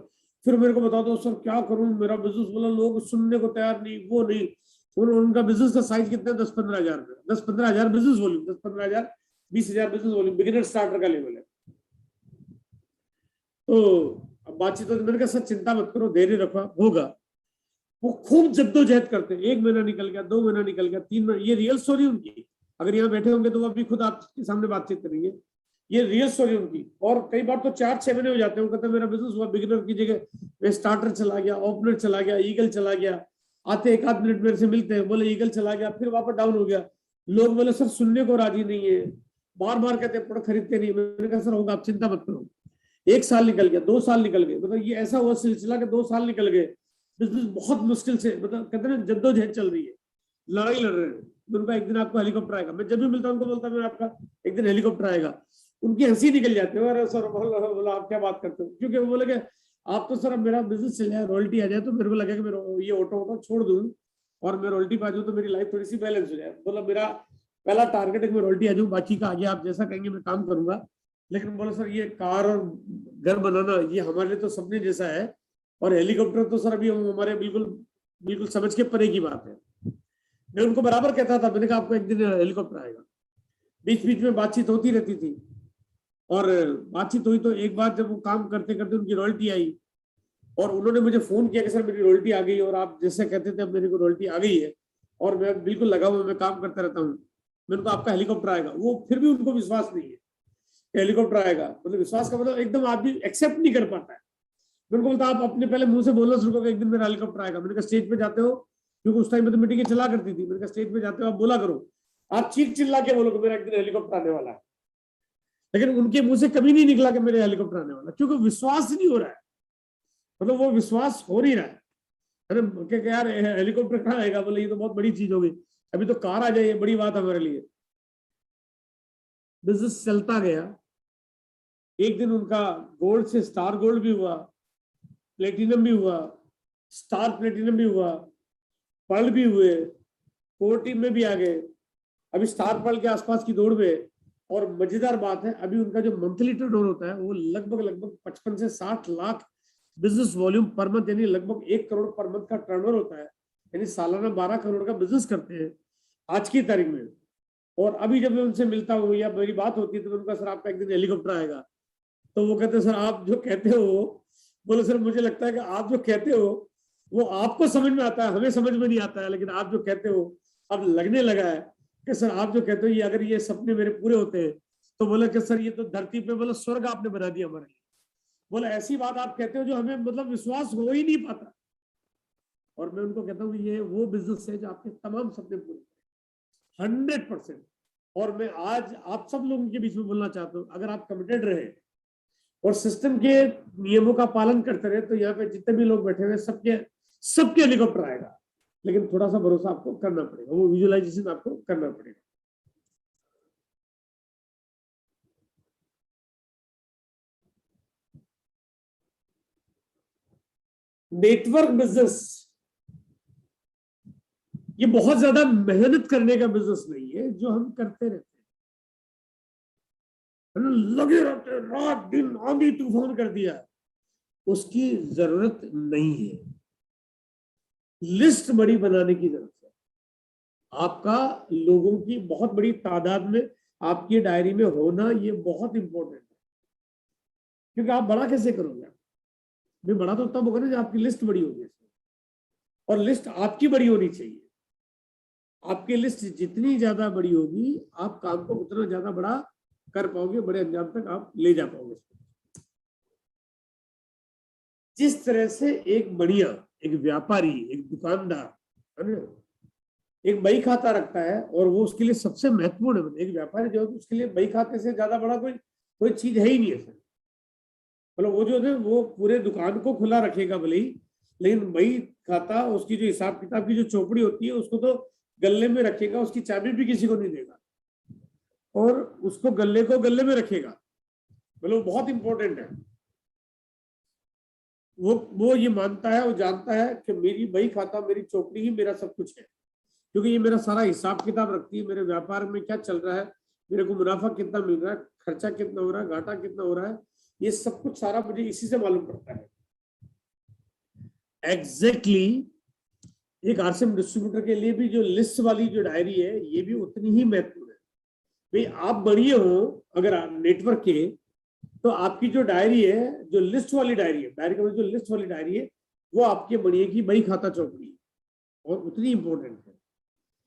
फिर मेरे को बता दो सर क्या करूं, मेरा बिजनेस, बोला लोग सुनने को तैयार नहीं, वो नहीं। उनका बिजनेस का साइज कितना है, 10-15 हजार, 10-15 हजार बिजनेस वॉल्यूम, 10-15 हजार, 20 हजार बिजनेस वॉल्यूम, बिगिनर स्टार्टर का लेवल है। तो अब बातचीत होती, मैंने कहा सर चिंता मत करो, धैर्य रखो, होगा। वो खूब जद्दोजहद करते हैं, 1 महीना निकल गया, 2 महीना निकल गया, 3 महीना, ये रियल स्टोरी उनकी। अगर यहाँ बैठे होंगे तो वो अभी खुद आपके सामने बातचीत करेंगे, ये रियल स्टोरी उनकी। और कई बार तो 4-6 महीने हो जाते हैं, वो कहते हैं मेरा बिजनेस हुआ, बिगिनर की जगह मैं स्टार्टर चला गया, ओपनर चला गया, ईगल चला गया। आते 1 आध मिनट मेरे से मिलते हैं, बोले ईगल चला गया, फिर वापस डाउन हो गया। लोग बोले सर सुनने को राजी नहीं है, बार बार कहते प्रोडक्ट खरीदते नहीं। मैंने कहा सर होगा, आप चिंता मत करो। 1 साल निकल गया, 2 साल निकल गए, मतलब ये ऐसा हुआ सिलसिला कि 2 साल निकल गए, बिजनेस बहुत मुश्किल से, मतलब कहते हैं जद्दोजहद चल रही है, लड़ाई लड़ रहे हैं। उनका एक दिन आपको हेलीकॉप्टर आएगा, मैं जब भी मिलता हूं उनको बोलता हूं आपका एक दिन हेलीकॉप्टर आएगा। उनकी हंसी निकल जाती है, अरे सर बोला आप क्या बात करते हो, क्योंकि वो बोले कि आप तो सर अब मेरा बिजनेस चल जाए, रॉयल्टी आ जाए तो मेरे को लगे कि मेरा ये ऑटो छोड़ दूं और मैं रॉयल्टी पा जाऊं तो मेरी लाइफ थोड़ी सी बैलेंस हो जाए। बोला मेरा पहला टारगेट है कि मैं रॉयल्टी आ जाऊं, बाकी का आगे आप जैसा कहेंगे मैं काम करूंगा। लेकिन बोला सर ये कार और घर बनाना ये हमारे लिए तो सपने जैसा है, और हेलीकॉप्टर तो सर अभी हमारे बिल्कुल बिल्कुल समझ के परे की बात है। मैं उनको बराबर कहता था, मैंने कहा आपको एक दिन हेलीकॉप्टर आएगा। बीच बीच में बातचीत होती रहती थी, और बातचीत हुई तो एक बार जब वो काम करते करते उनकी रॉयल्टी आई, और उन्होंने मुझे फोन किया कि सर मेरी रॉयल्टी आ गई, और आप जैसे कहते थे अब मेरी को रॉयल्टी आ गई है, और मैं बिल्कुल लगा हुआ, मैं काम करता रहता हूँ। मैंने कहा आपका हेलीकॉप्टर आएगा। वो फिर भी उनको विश्वास नहीं है हेलीकॉप्टर आएगा, मतलब विश्वास का मतलब एकदम आदमी एक्सेप्ट नहीं कर पाता है। मैंने को बोलता आप अपने पहले मुंह से बोलना शुरू करो एक दिन मेरा हेलीकॉप्टर आएगा। मैंने कहा स्टेज पे जाते हो, क्योंकि उस टाइम पे तो मीटिंग चला करती थी, मैंने कहा स्टेज पे जाते हो आप बोला करो, आप चीख चिल्ला के बोलो कि मेरा एक दिन हेलीकॉप्टर आने वाला है। लेकिन उनके मुंह से कभी नहीं निकला कि मेरे हेलीकॉप्टर आने वाला, क्योंकि विश्वास नहीं हो रहा है, मतलब वो विश्वास हो नहीं रहा है। अरे क्या यार हेलीकॉप्टर कहाँ आएगा, बोले ये तो बहुत बड़ी चीज होगी, अभी तो कार आ जाए, बड़ी बात है हमारे लिए। बिजनेस चलता गया, एक दिन उनका गोल्ड से स्टार गोल्ड भी हुआ, प्लेटिनम भी हुआ, स्टार प्लेटिनम भी हुआ, पर्ल भी हुए, कोर टीम में भी आ गए, अभी स्टार पर्ल के आसपास की दौड़ में। और मजेदार बात है, अभी उनका जो मंथली टर्नओवर होता है वो लगभग 55 से 60 lakh business volume per month, यानी लगभग 1 करोड़ पर मंथ का टर्नओवर होता है, यानी सालाना 12 करोड़ का बिजनेस करते हैं आज की तारीख में। और अभी जब मैं उनसे मिलता हूँ या मेरी बात होती है तो उनका सर आपका एक दिन हेलीकॉप्टर आएगा, तो वो कहते हैं सर आप जो कहते हो, बोले सर मुझे लगता है कि आप जो कहते हो वो आपको समझ में आता है, हमें समझ में नहीं आता है, लेकिन आप जो कहते हो अब लगने लगा है कि सर आप जो कहते हो ये अगर ये सपने मेरे पूरे होते हैं तो बोले कि सर ये तो धरती पे बोले स्वर्ग आपने बना दिया हमारे लिए। बोले ऐसी बात आप कहते हो जो हमें मतलब विश्वास हो ही नहीं पाता। और मैं उनको कहता हूँ कि ये वो बिजनेस है जो आपके तमाम सपने पूरे 100%। और मैं आज आप सब लोगों के बीच में बोलना चाहता हूँ, अगर आप कमिटेड रहे और सिस्टम के नियमों का पालन करते रहे तो यहाँ पे जितने भी लोग बैठे हुए सबके हेलीकॉप्टर आएगा। लेकिन थोड़ा सा भरोसा आपको करना पड़ेगा, वो विजुअलाइजेशन आपको करना पड़ेगा। नेटवर्क बिजनेस ये बहुत ज्यादा मेहनत करने का बिजनेस नहीं है, जो हम करते रहते हैं, लगे रहते हैं, रात दिन आंधी तूफान कर दिया, उसकी जरूरत नहीं है। लिस्ट बड़ी बनाने की जरूरत है। आपका लोगों की बहुत बड़ी तादाद में आपकी डायरी में होना ये बहुत इंपॉर्टेंट है, क्योंकि आप बड़ा कैसे करोगे, मैं बड़ा तो तब होगा ना जब आपकी लिस्ट बड़ी होगी, और लिस्ट आपकी बड़ी होनी चाहिए। आपकी लिस्ट जितनी ज्यादा बड़ी होगी आप काम को उतना ज्यादा बड़ा कर पाओगे, बड़े अंजाम तक आप ले जा पाओगे। जिस तरह से एक बढ़िया एक व्यापारी, एक दुकानदार है ना, एक बही खाता रखता है और वो उसके लिए सबसे महत्वपूर्ण है। एक व्यापारी जो है उसके लिए बही खाते से ज्यादा बड़ा कोई कोई चीज है ही नहीं है सर। मतलब वो जो है वो पूरे दुकान को खुला रखेगा भले ही, लेकिन बही खाता उसकी जो हिसाब किताब की जो चौपड़ी होती है उसको तो गले में रखेगा, उसकी चाबी भी किसी को नहीं देगा और उसको गले को गले में रखेगा। मतलब बहुत इंपॉर्टेंट है। वो ये मानता है, वो जानता है कि मेरी बही खाता, मेरी चौपड़ी ही मेरा सब कुछ है, क्योंकि ये मेरा सारा हिसाब किताब रखती है, मेरे व्यापार में क्या चल रहा है, मेरे को मुनाफा कितना मिल रहा है, खर्चा कितना हो रहा है, घाटा कितना हो रहा है, ये सब कुछ सारा मुझे इसी से मालूम पड़ता है। एग्जैक्टली एक आरसीएम डिस्ट्रीब्यूटर के लिए भी जो लिस्ट वाली जो डायरी है ये भी उतनी ही महत्वपूर्ण है। भाई आप बढ़िए हो अगर आप नेटवर्क के, तो आपकी जो डायरी है, जो लिस्ट वाली डायरी है, डायरी का जो लिस्ट वाली डायरी है, वो आपके बढ़िए की बही खाता चौपड़ी है और उतनी इंपॉर्टेंट है।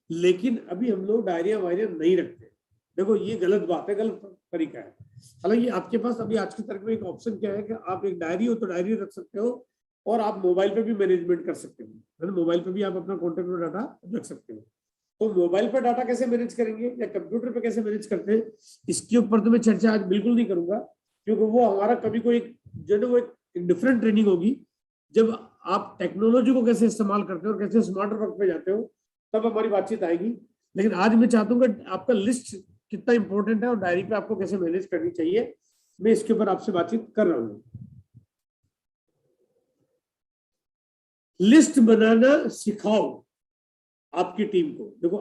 लेकिन अभी हम लोग डायरिया वायरिया नहीं रखते। देखो ये गलत बात है, गलत तरीका है। हालांकि आपके पास अभी आज की तारीख में एक ऑप्शन क्या है कि आप एक डायरी हो तो डायरी रख सकते हो और आप मोबाइल पे भी मैनेजमेंट कर सकते हो, है ना। मोबाइल पे भी आप अपना कॉन्टेक्ट में डाटा रख सकते हो। तो मोबाइल पे डाटा कैसे मैनेज करेंगे या कंप्यूटर पे कैसे मैनेज करते हैं, इसके ऊपर तो मैं चर्चा आज बिल्कुल नहीं करूंगा, क्योंकि वो हमारा कभी कोई जो है वो एक डिफरेंट ट्रेनिंग होगी। जब आप टेक्नोलॉजी को कैसे इस्तेमाल करते हो और कैसे स्मार्ट वर्क पे जाते हो तब हमारी बातचीत आएगी। लेकिन आज मैं चाहता हूँ कि आपका लिस्ट कितना इंपॉर्टेंट है और डायरी पे आपको कैसे मैनेज करनी चाहिए, मैं इसके ऊपर आपसे बातचीत कर रहा हूँ। लिस्ट बनाना सिखाओ आपकी टीम को। देखो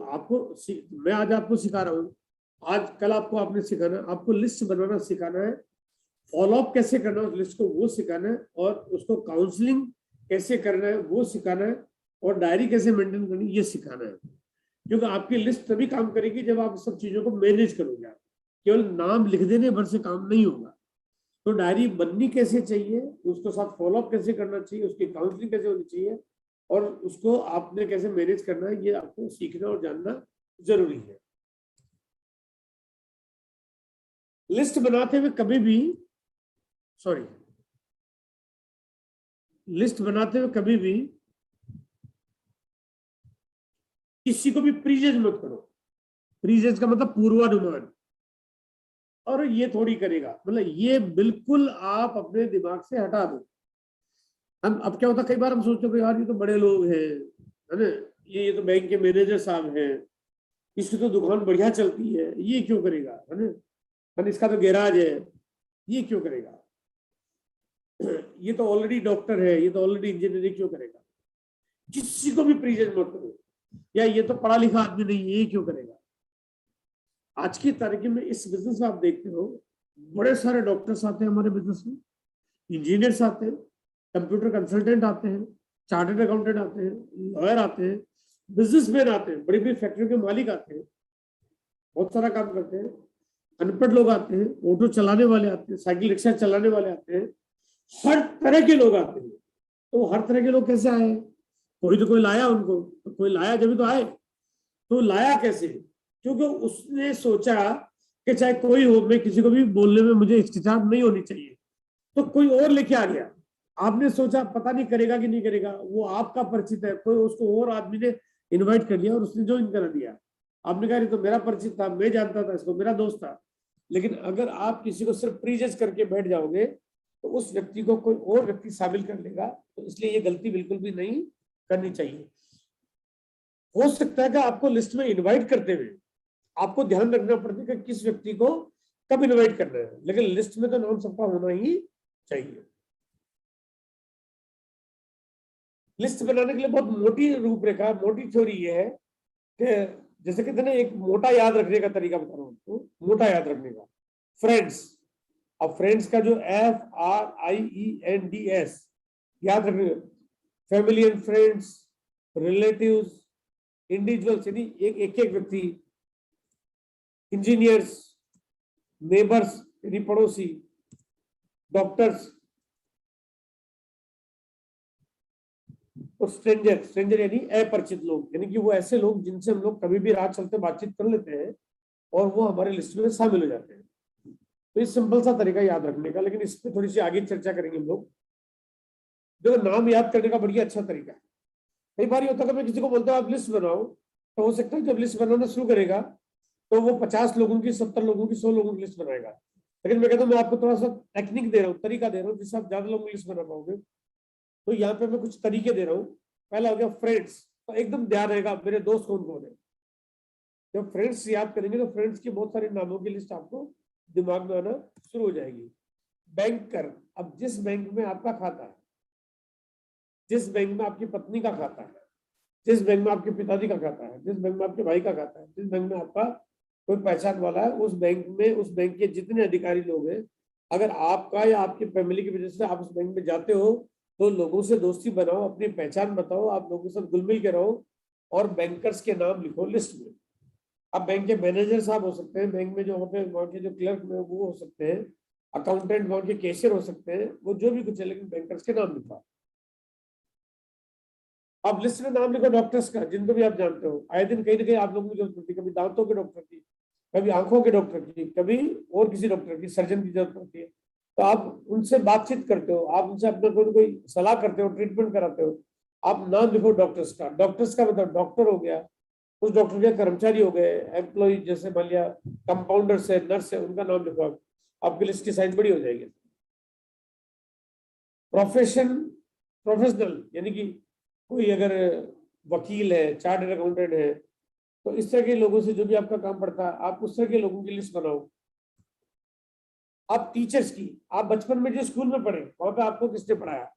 मैं आज आपको सिखा रहा हूँ, आज कल आपको आपने सिखाना, आपको लिस्ट बनाना सिखाना है, फॉलोअप कैसे करना है उस लिस्ट को वो सिखाना है, और उसको काउंसलिंग कैसे करना है वो सिखाना है, और डायरी कैसे मेंटेन करनी ये सिखाना है। क्योंकि आपकी लिस्ट तभी काम करेगी जब आप सब चीजों को मैनेज करोगे। आप केवल नाम लिख देने भर से काम नहीं होगा। तो डायरी बननी कैसे चाहिए, उसको साथ फॉलोअप कैसे करना चाहिए, उसकी काउंसलिंग कैसे होनी चाहिए और उसको आपने कैसे मैनेज करना है, ये आपको सीखना और जानना जरूरी है। लिस्ट बनाते हुए कभी भी लिस्ट बनाते हुए कभी भी किसी को भी प्रीजज मत करो। प्रीजज का मतलब पूर्वानुमान, और ये थोड़ी करेगा, मतलब ये बिल्कुल आप अपने दिमाग से हटा दो। हम अब क्या होता है, कई बार हम सोचते हैं यार ये तो बड़े लोग हैं, है ना, ये तो बैंक के मैनेजर साहब हैं, इसकी तो दुकान बढ़िया चलती है, ये क्यों करेगा, है ना, इसका तो गैराज है, ये क्यों करेगा, ये तो ऑलरेडी डॉक्टर है, ये तो ऑलरेडी इंजीनियरिंग क्यों करेगा। किसी को भी प्रीजज मत करो, या ये तो पढ़ा लिखा आदमी नहीं है, ये क्यों करेगा। आज की तारीख में इस बिजनेस में आप देखते हो बड़े सारे डॉक्टर्स आते हैं हमारे बिजनेस में, इंजीनियर्स आते हैं, कंप्यूटर कंसल्टेंट आते हैं, चार्टर्ड अकाउंटेंट आते हैं, लॉयर आते हैं, बिजनेसमैन आते हैं, बड़ी बड़ी फैक्ट्रियों के मालिक आते हैं, बहुत सारा काम करते हैं, अनपढ़ लोग आते हैं, ऑटो चलाने वाले आते हैं, साइकिल रिक्शा चलाने वाले आते हैं, हर तरह के लोग आते हैं। तो हर तरह के लोग कैसे आए, कोई तो कोई लाया उनको, तो कोई लाया जब तो आए। तो लाया कैसे, क्योंकि उसने सोचा कि चाहे कोई हो, मैं किसी को भी बोलने में मुझे हिचकिचाहट नहीं होनी चाहिए, तो कोई और लेके आ गया। आपने सोचा पता नहीं करेगा कि नहीं करेगा, वो आपका परिचित है, कोई उसको और आदमी ने इनवाइट कर लिया और उसने ज्वाइन कर दिया। आपने कहा तो मेरा परिचित था, मैं जानता था इसको, मेरा दोस्त था। लेकिन अगर आप किसी को सिर्फ प्रीजज करके बैठ जाओगे तो उस व्यक्ति को कोई और व्यक्ति शामिल कर लेगा। तो इसलिए ये गलती बिल्कुल भी नहीं करनी चाहिए। हो सकता है कि आपको लिस्ट में इनवाइट करते हुए आपको ध्यान रखना पड़ता है कि किस व्यक्ति को कब इनवाइट करना है, लेकिन लिस्ट में तो नाम सबका होना ही चाहिए। लिस्ट बनाने के लिए बहुत मोटी रूपरेखा, मोटी थ्योरी ये है कि जैसे कहते हैं एक मोटा याद रखने का तरीका बता रहा हूं आपको, मोटा याद रखने का। फ्रेंड्स, अब फ्रेंड्स का जो FRIENDS याद रखने का, family and friends, relatives, individuals यानी एक व्यक्ति, इंजीनियर्स, नेबर्स यानी पड़ोसी, डॉक्टर्स और स्ट्रेंजर यानी अपरिचित लोग, यानी कि वो ऐसे लोग जिनसे हम लोग कभी भी राह चलते बातचीत कर लेते हैं और वो हमारे लिस्ट में शामिल हो जाते हैं। तो ये सिंपल सा तरीका याद रखने का, लेकिन इस पर थोड़ी सी आगे चर्चा करेंगे हम लोग। देखो नाम याद करने का बढ़िया अच्छा तरीका है। कई बार होता है मैं किसी को बोलता हूँ आप लिस्ट बनाओ, तो हो सकता है जब लिस्ट बनाना शुरू करेगा तो वो 50 लोगों की, 70 लोगों की, 100 लोगों की लिस्ट बनाएगा। लेकिन मैं कहता हूँ, मैं आपको थोड़ा सा टेक्निक दे रहा हूँ, तरीका दे रहा हूँ जिससे आप ज्यादा लोगों की लिस्ट बना पाओगे। तो यहाँ पे मैं कुछ तरीके दे रहा हूँ। पहला हो गया फ्रेंड्स, तो एकदम ध्यान रहेगा मेरे दोस्त कौन कौन है। जब फ्रेंड्स याद करेंगे तो फ्रेंड्स की बहुत सारे नामों की लिस्ट आपको दिमाग में आना शुरू हो जाएगी। बैंकर, अब जिस बैंक में आपका खाता है, जिस बैंक में आपकी पत्नी का खाता है, जिस बैंक में आपके पिताजी का खाता है, जिस बैंक में आपके भाई का खाता है, जिस बैंक में आपका कोई पहचान वाला है, उस बैंक में, उस बैंक के जितने अधिकारी लोग हैं, अगर आपका या आपकी फैमिली की वजह से आप उस बैंक में जाते हो तो लोगों से दोस्ती बनाओ, अपनी पहचान बताओ, आप लोगों के साथ घुल मिल के रहो और बैंकर्स के नाम लिखो लिस्ट में। अब बैंक के मैनेजर साहब हो सकते हैं, बैंक में जो होते हैं वहाँ के जो क्लर्क में वो हो सकते हैं, अकाउंटेंट वहाँ के कैशियर हो सकते हैं, वो जो भी कुछ है, लेकिन बैंकर्स के नाम लिखा। आप लिस्ट में नाम लिखो डॉक्टर्स का, जिनको भी आप जानते हो। आए दिन कहीं ना कहीं आप लोगों की जरूरत पड़ती है, कभी दांतों के डॉक्टर की, कभी आंखों के डॉक्टर की, कभी और किसी डॉक्टर की, सर्जन की जरूरत पड़ती है। तो आप उनसे बातचीत करते हो, आप उनसे अपना कोई सलाह करते हो, ट्रीटमेंट कराते हो। आप नाम लिखो डॉक्टर्स का। डॉक्टर्स का मतलब डॉक्टर हो गया, उस डॉक्टर के कर्मचारी हो गए, एम्प्लॉय, जैसे मान लिया कंपाउंडर्स है, नर्स है, उनका नाम लिखो। आपकी लिस्ट की साइज बड़ी हो जाएगी। प्रोफेशन, प्रोफेशनल यानी कि कोई अगर वकील है, चार्टर्ड अकाउंटेंट है, तो इस तरह के लोगों से जो भी आपका काम पड़ता है, आप उस तरह के लोगों की लिस्ट बनाओ। आप टीचर्स की, आप बचपन में जो स्कूल में पढ़े वहां पे आपको किसने पढ़ाया,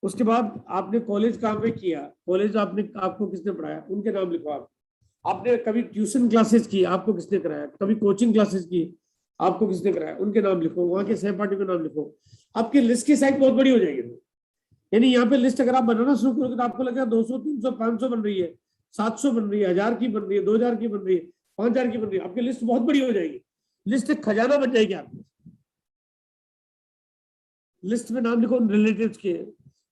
उसके बाद आपने कॉलेज कहाँ पे किया, कॉलेज आपने आपको किसने पढ़ाया, उनके नाम लिखो। आप आपने कभी ट्यूशन क्लासेस की, आपको किसने कराया, कभी कोचिंग क्लासेस की, आपको किसने कराया, उनके नाम लिखो, वहां के सहपाठी के नाम लिखो। आपकी लिस्ट की साइज बहुत बड़ी हो जाएगी। यानी यहाँ पे लिस्ट अगर आप बनाना शुरू करोगे तो आपको लगेगा 200, 300, 500 बन रही है, 700 बन रही है, 1000 की बन रही है, 2000 की बन रही है, 5000 की बन रही है। आपकी लिस्ट बहुत बड़ी हो जाएगी, लिस्ट एक खजाना बन जाएगी आपकी। लिस्ट में नाम लिखो रिलेटिव्स के,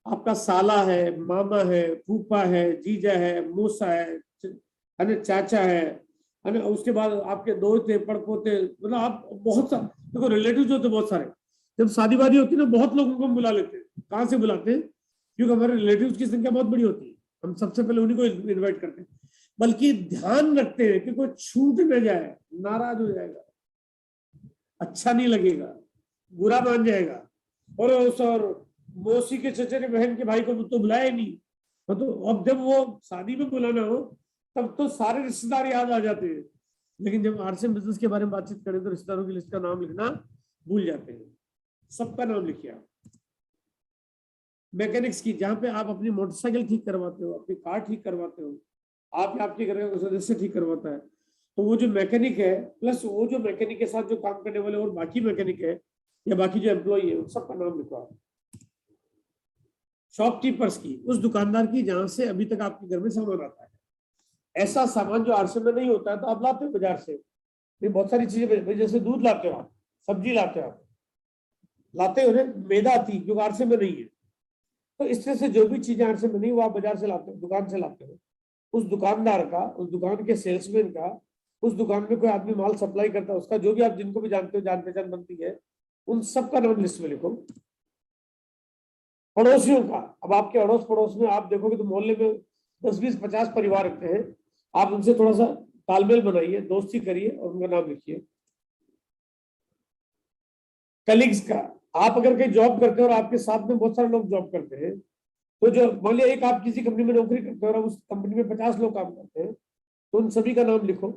आपका साला है, मामा है, फूफा है, जीजा है, मौसा है, चाचा है, उसके बाद आपके दोस्त पड़पोते, मतलब आप बहुत सारे देखो रिलेटिव्स होते बहुत सारे। जब शादी वादी होती है ना, बहुत लोगों को हम बुला लेते हैं। कहाँ से बुलाते हैं? क्योंकि हमारे रिलेटिव्स की संख्या बहुत बड़ी होती है, हम सबसे पहले उन्हीं को इन्वाइट करते हैं। बल्कि ध्यान रखते हैं कि कोई छूट न जाए, नाराज हो जाएगा, अच्छा नहीं लगेगा, बुरा मान जाएगा। और उस और मौसी के चचेरे बहन के भाई को तो बुलाया ही नहीं। तो अब जब वो शादी में बुलाना हो तब तो सारे रिश्तेदार याद आ जाते हैं, लेकिन जब आरसीएम बिजनेस के बारे में बातचीत करें तो रिश्तेदारों की लिस्ट का नाम लिखना भूल जाते हैं। सबका नाम लिखिए आप। मैकेनिक्स की, जहां पे आप अपनी मोटरसाइकिल ठीक करवाते हो, अपनी कार ठीक करवाते हो, आप या आपके घर का सदस्य ठीक करवाता है, तो वो जो मैकेनिक है प्लस वो जो मैकेनिक के साथ जो काम करने वाले और बाकी मैकेनिक है या बाकी जो एम्प्लॉय है, उन सबका नाम लिखो आप। शॉपकीपर्स की, उस दुकानदार की जहां से अभी तक आपके घर में सामान आता है। ऐसा सामान जो आरसीएम में नहीं होता है तो आप लाते हो बाजार से। बहुत सारी चीजें, जैसे दूध लाते हो आप, सब्जी लाते हो आप, लाते हो, मैदा आती क्योंकि आरसीएम में नहीं है। तो इस तरह से जो भी चीजें आरसीएम में नहीं, वो आप बाजार से लाते हो, दुकान से लाते हो। उस दुकानदार का, उस दुकान के सेल्समैन का, उस दुकान में कोई आदमी माल सप्लाई करता है उसका, जो भी आप जिनको भी जानते हो, जान पहचान बनती है, उन सबका नाम लिस्ट में लिखो। पड़ोसियों का, अब आपके अड़ोस पड़ोस में आप देखोगे तो मोहल्ले में 10, 20, 50 परिवार रखते हैं। आप उनसे थोड़ा सा तालमेल बनाइए, दोस्ती करिए और उनका नाम लिखिए। कलीग्स का, आप अगर कहीं जॉब करते हो और आपके साथ में बहुत सारे लोग जॉब करते हैं, तो जो मान लिया एक आप किसी कंपनी में नौकरी करते हो और उस कंपनी में 50 लोग काम करते हैं, तो उन सभी का नाम लिखो।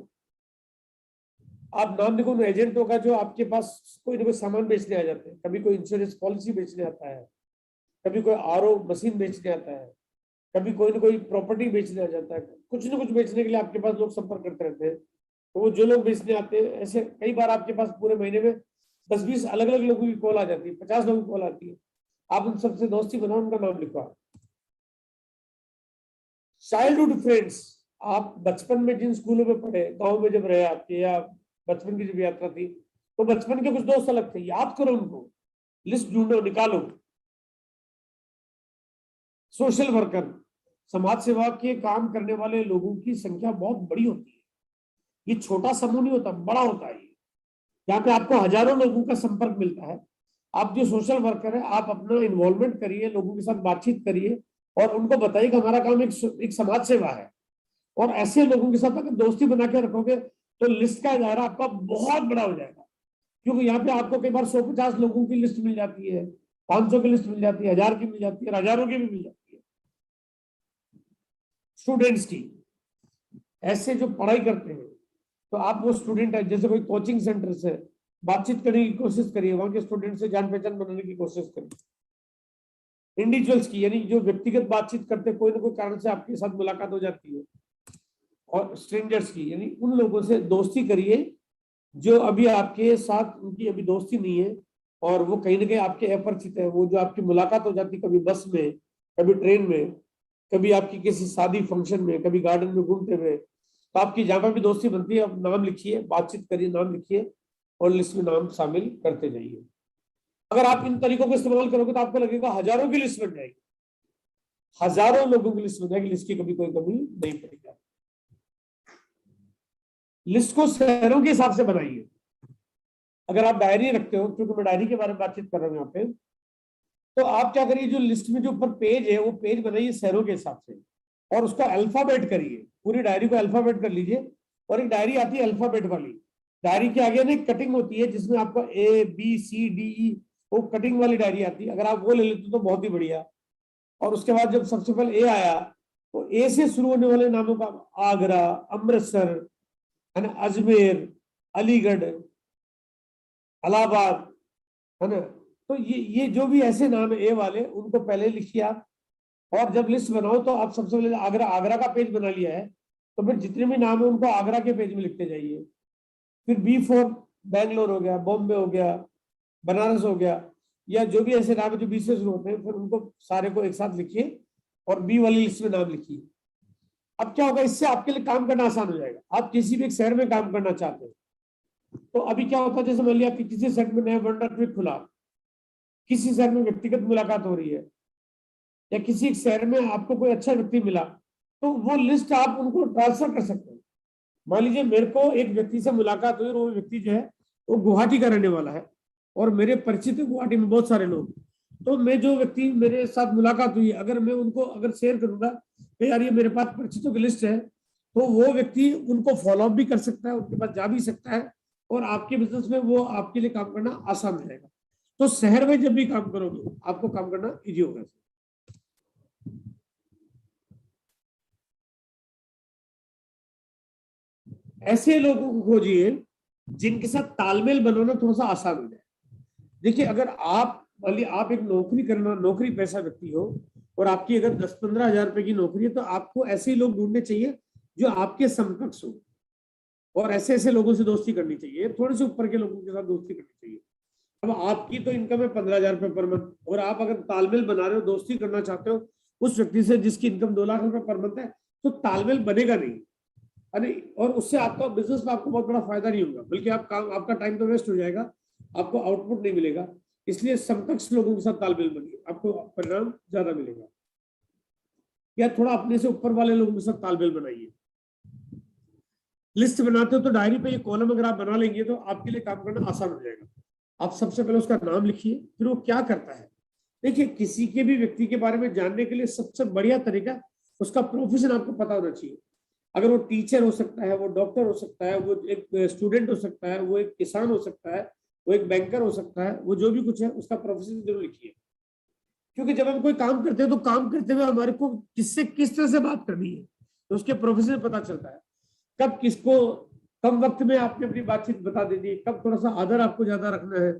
आप नाम लिखो उन एजेंटों का जो आपके पास कोई ना कोई सामान बेचने आ जाते हैं। कभी कोई इंश्योरेंस पॉलिसी बेचने आता है, कभी कोई आरओ मशीन बेचने आता है, कभी कोई ना कोई प्रॉपर्टी बेचने आ जाता है। कुछ ना कुछ बेचने के लिए आपके पास लोग संपर्क करते रहते हैं। तो वो जो लोग बेचने आते हैं, ऐसे कई बार आपके पास पूरे महीने में 10-20 अलग अलग लोगों की कॉल आ जाती है, 50 लोगों की कॉल आती है। आप उन सबसे दोस्ती बनाओ, उनका नाम लिखो। चाइल्डहुड फ्रेंड्स, आप बचपन में जिन स्कूलों में पढ़े, गांव में जब रहे आपके, या बचपन की जब यात्रा थी, तो बचपन के कुछ दोस्त अलग थे, याद करो उनको, लिस्ट ढूंढो, निकालो। सोशल वर्कर, समाज सेवा के काम करने वाले लोगों की संख्या बहुत बड़ी होती है। ये छोटा समूह नहीं होता, बड़ा होता है। यहाँ पे आपको हजारों लोगों का संपर्क मिलता है। आप जो सोशल वर्कर है, आप अपना इन्वॉल्वमेंट करिए, लोगों के साथ बातचीत करिए और उनको बताइए कि हमारा काम एक समाज सेवा है। और ऐसे लोगों के साथ अगर दोस्ती बना के रखोगे तो लिस्ट का दायरा आपका बहुत बड़ा हो जाएगा, क्योंकि यहाँ पे आपको कई बार 150 लोगों की लिस्ट मिल जाती है, 500 की लिस्ट मिल जाती है, 1000 की मिल जाती है, हजारों की भी मिल जाती है स्टूडेंट्स की। ऐसे जो पढ़ाई करते हैं, तो आप वो स्टूडेंट है, जैसे कोई कोचिंग सेंटर से बातचीत करने की कोशिश करिए, वहां के स्टूडेंट से जान पहचान बनाने की कोशिश करिए। इंडिविजुअल्स की, यानी जो व्यक्तिगत बातचीत करते हैं, कोई ना कोई कारण से आपके साथ मुलाकात हो जाती है, और स्ट्रेंजर्स की, यानी उन लोगों से दोस्ती करिए जो अभी आपके साथ उनकी अभी दोस्ती नहीं है, और वो कहीं ना कहीं आपके अपरिचित है। वो जो आपकी मुलाकात हो जाती है, कभी बस में, कभी ट्रेन में, कभी आपकी किसी शादी फंक्शन में, कभी गार्डन में घूमते हुए, तो आपकी जहां पर भी दोस्ती बनती है, आप नाम लिखिए, बातचीत करिए, नाम लिखिए, और लिस्ट में नाम शामिल करते जाइए। अगर आप इन तरीकों को इस्तेमाल करोगे तो आपको लगेगा हजारों की लिस्ट बन जाएगी, हजारों लोगों की लिस्ट बन जाएगी, लिस्ट की कभी कोई कमी नहीं पड़ेगी। लिस्ट को शहरों के हिसाब से बनाइए। अगर आप डायरी रखते हो, क्योंकि मैं डायरी के बारे में बातचीत कर रहा हूं यहाँ पे, तो आप क्या करिए, जो लिस्ट में जो ऊपर पेज है वो पेज बनाइए शहरों के हिसाब से, और उसका अल्फाबेट करिए, पूरी डायरी को अल्फाबेट कर लीजिए। और एक डायरी आती है अल्फाबेट वाली, डायरी के आगे ना कटिंग होती है जिसमें आपको ABCDE, वो कटिंग वाली डायरी आती है, अगर आप वो ले लेते तो बहुत ही बढ़िया। और उसके बाद जब सबसे पहले ए आया, तो ए से शुरू होने वाले नामों का आगरा, अमृतसर, है ना, अजमेर, अलीगढ़, इलाहाबाद, है ना, तो ये जो भी ऐसे नाम है ए वाले, उनको पहले लिखिए आप। और जब लिस्ट बनाओ तो आप सबसे पहले आगरा, आगरा का पेज बना लिया है, तो फिर जितने भी नाम है उनको आगरा के पेज में लिखते जाइए। फिर B4 बैंगलोर हो गया, बॉम्बे हो गया, बनारस हो गया, या जो भी ऐसे नाम है जो बी से शुरू होते हैं, फिर उनको सारे को एक साथ लिखिए और बी वाली लिस्ट में नाम लिखिए। अब क्या होगा, इससे आपके लिए काम करना आसान हो जाएगा। आप किसी भी एक शहर में काम करना चाहते हैं, तो अभी क्या होता है, जैसे मान लिया कि किसी शहर में नया वंडर ट्विक खुला, किसी शहर में व्यक्तिगत मुलाकात हो रही है, या किसी एक शहर में आपको कोई अच्छा व्यक्ति मिला, तो वो लिस्ट आप उनको ट्रांसफर कर सकते हैं। मान लीजिए मेरे को एक व्यक्ति से मुलाकात हुई, और वो व्यक्ति जो है वो गुवाहाटी का रहने वाला है, और मेरे परिचित है गुवाहाटी में बहुत सारे लोग, तो मैं जो व्यक्ति मेरे साथ मुलाकात हुई, अगर मैं उनको अगर शेयर करूंगा कि यार ये मेरे पास परिचितों की लिस्ट है, तो वो व्यक्ति उनको फॉलो अप भी कर सकता है, उनके पास जा भी सकता है, और आपके बिजनेस में वो आपके लिए काम करना आसान रहेगा। तो शहर में जब भी काम करोगे आपको काम करना इजी होगा। ऐसे लोगों को खोजिए जिनके साथ तालमेल बनाना थोड़ा सा आसान हो जाए। देखिए, अगर आप मान लीजिए आप एक नौकरी करना, नौकरी पैसा व्यक्ति हो, और आपकी अगर 10-15 हजार रुपए की नौकरी है, तो आपको ऐसे ही लोग ढूंढने चाहिए जो आपके समकक्ष हो, और ऐसे ऐसे लोगों से दोस्ती करनी चाहिए, थोड़े से ऊपर के लोगों के साथ दोस्ती करनी चाहिए। अब आपकी तो इनकम है 15,000 रुपए पर मंथ, और आप अगर तालमेल बना रहे हो, दोस्ती करना चाहते हो उस व्यक्ति से जिसकी इनकम 2 लाख रुपए पर मंथ है, तो तालमेल बनेगा नहीं। अरे, और उससे आपका बिजनेस में आपको बहुत बड़ा फायदा नहीं होगा, बल्कि आप काम, आपका टाइम तो वेस्ट हो जाएगा, आपको आउटपुट नहीं मिलेगा। इसलिए समकक्ष लोगों के साथ तालमेल बनिए, आपको परिणाम ज्यादा मिलेगा। या थोड़ा अपने से ऊपर वाले लोगों के साथ तालमेल बनाइए। लिस्ट बनाते हो तो डायरी पे ये कॉलम अगर आप बना लेंगे तो आपके लिए काम करना आसान हो जाएगा। आप सबसे पहले उसका नाम लिखिए, फिर वो क्या करता है। देखिए, किसी के भी व्यक्ति के बारे में जानने के लिए सबसे बढ़िया तरीका उसका प्रोफेशन आपको पता होना चाहिए। अगर वो टीचर हो सकता है, वो डॉक्टर हो सकता है, वो एक स्टूडेंट हो सकता है, वो एक किसान हो सकता है, वो एक बैंकर हो सकता है, वो जो भी कुछ है उसका प्रोफेशन जरूर लिखिए। क्योंकि जब हम कोई काम करते हैं तो काम करते हुए हमारे को किससे किस तरह से बात करनी है, तो उसके प्रोफेशन पता चलता है। कब किसको कम वक्त में आपने अपनी बातचीत बता देनी है, कब थोड़ा सा आदर आपको ज्यादा रखना है,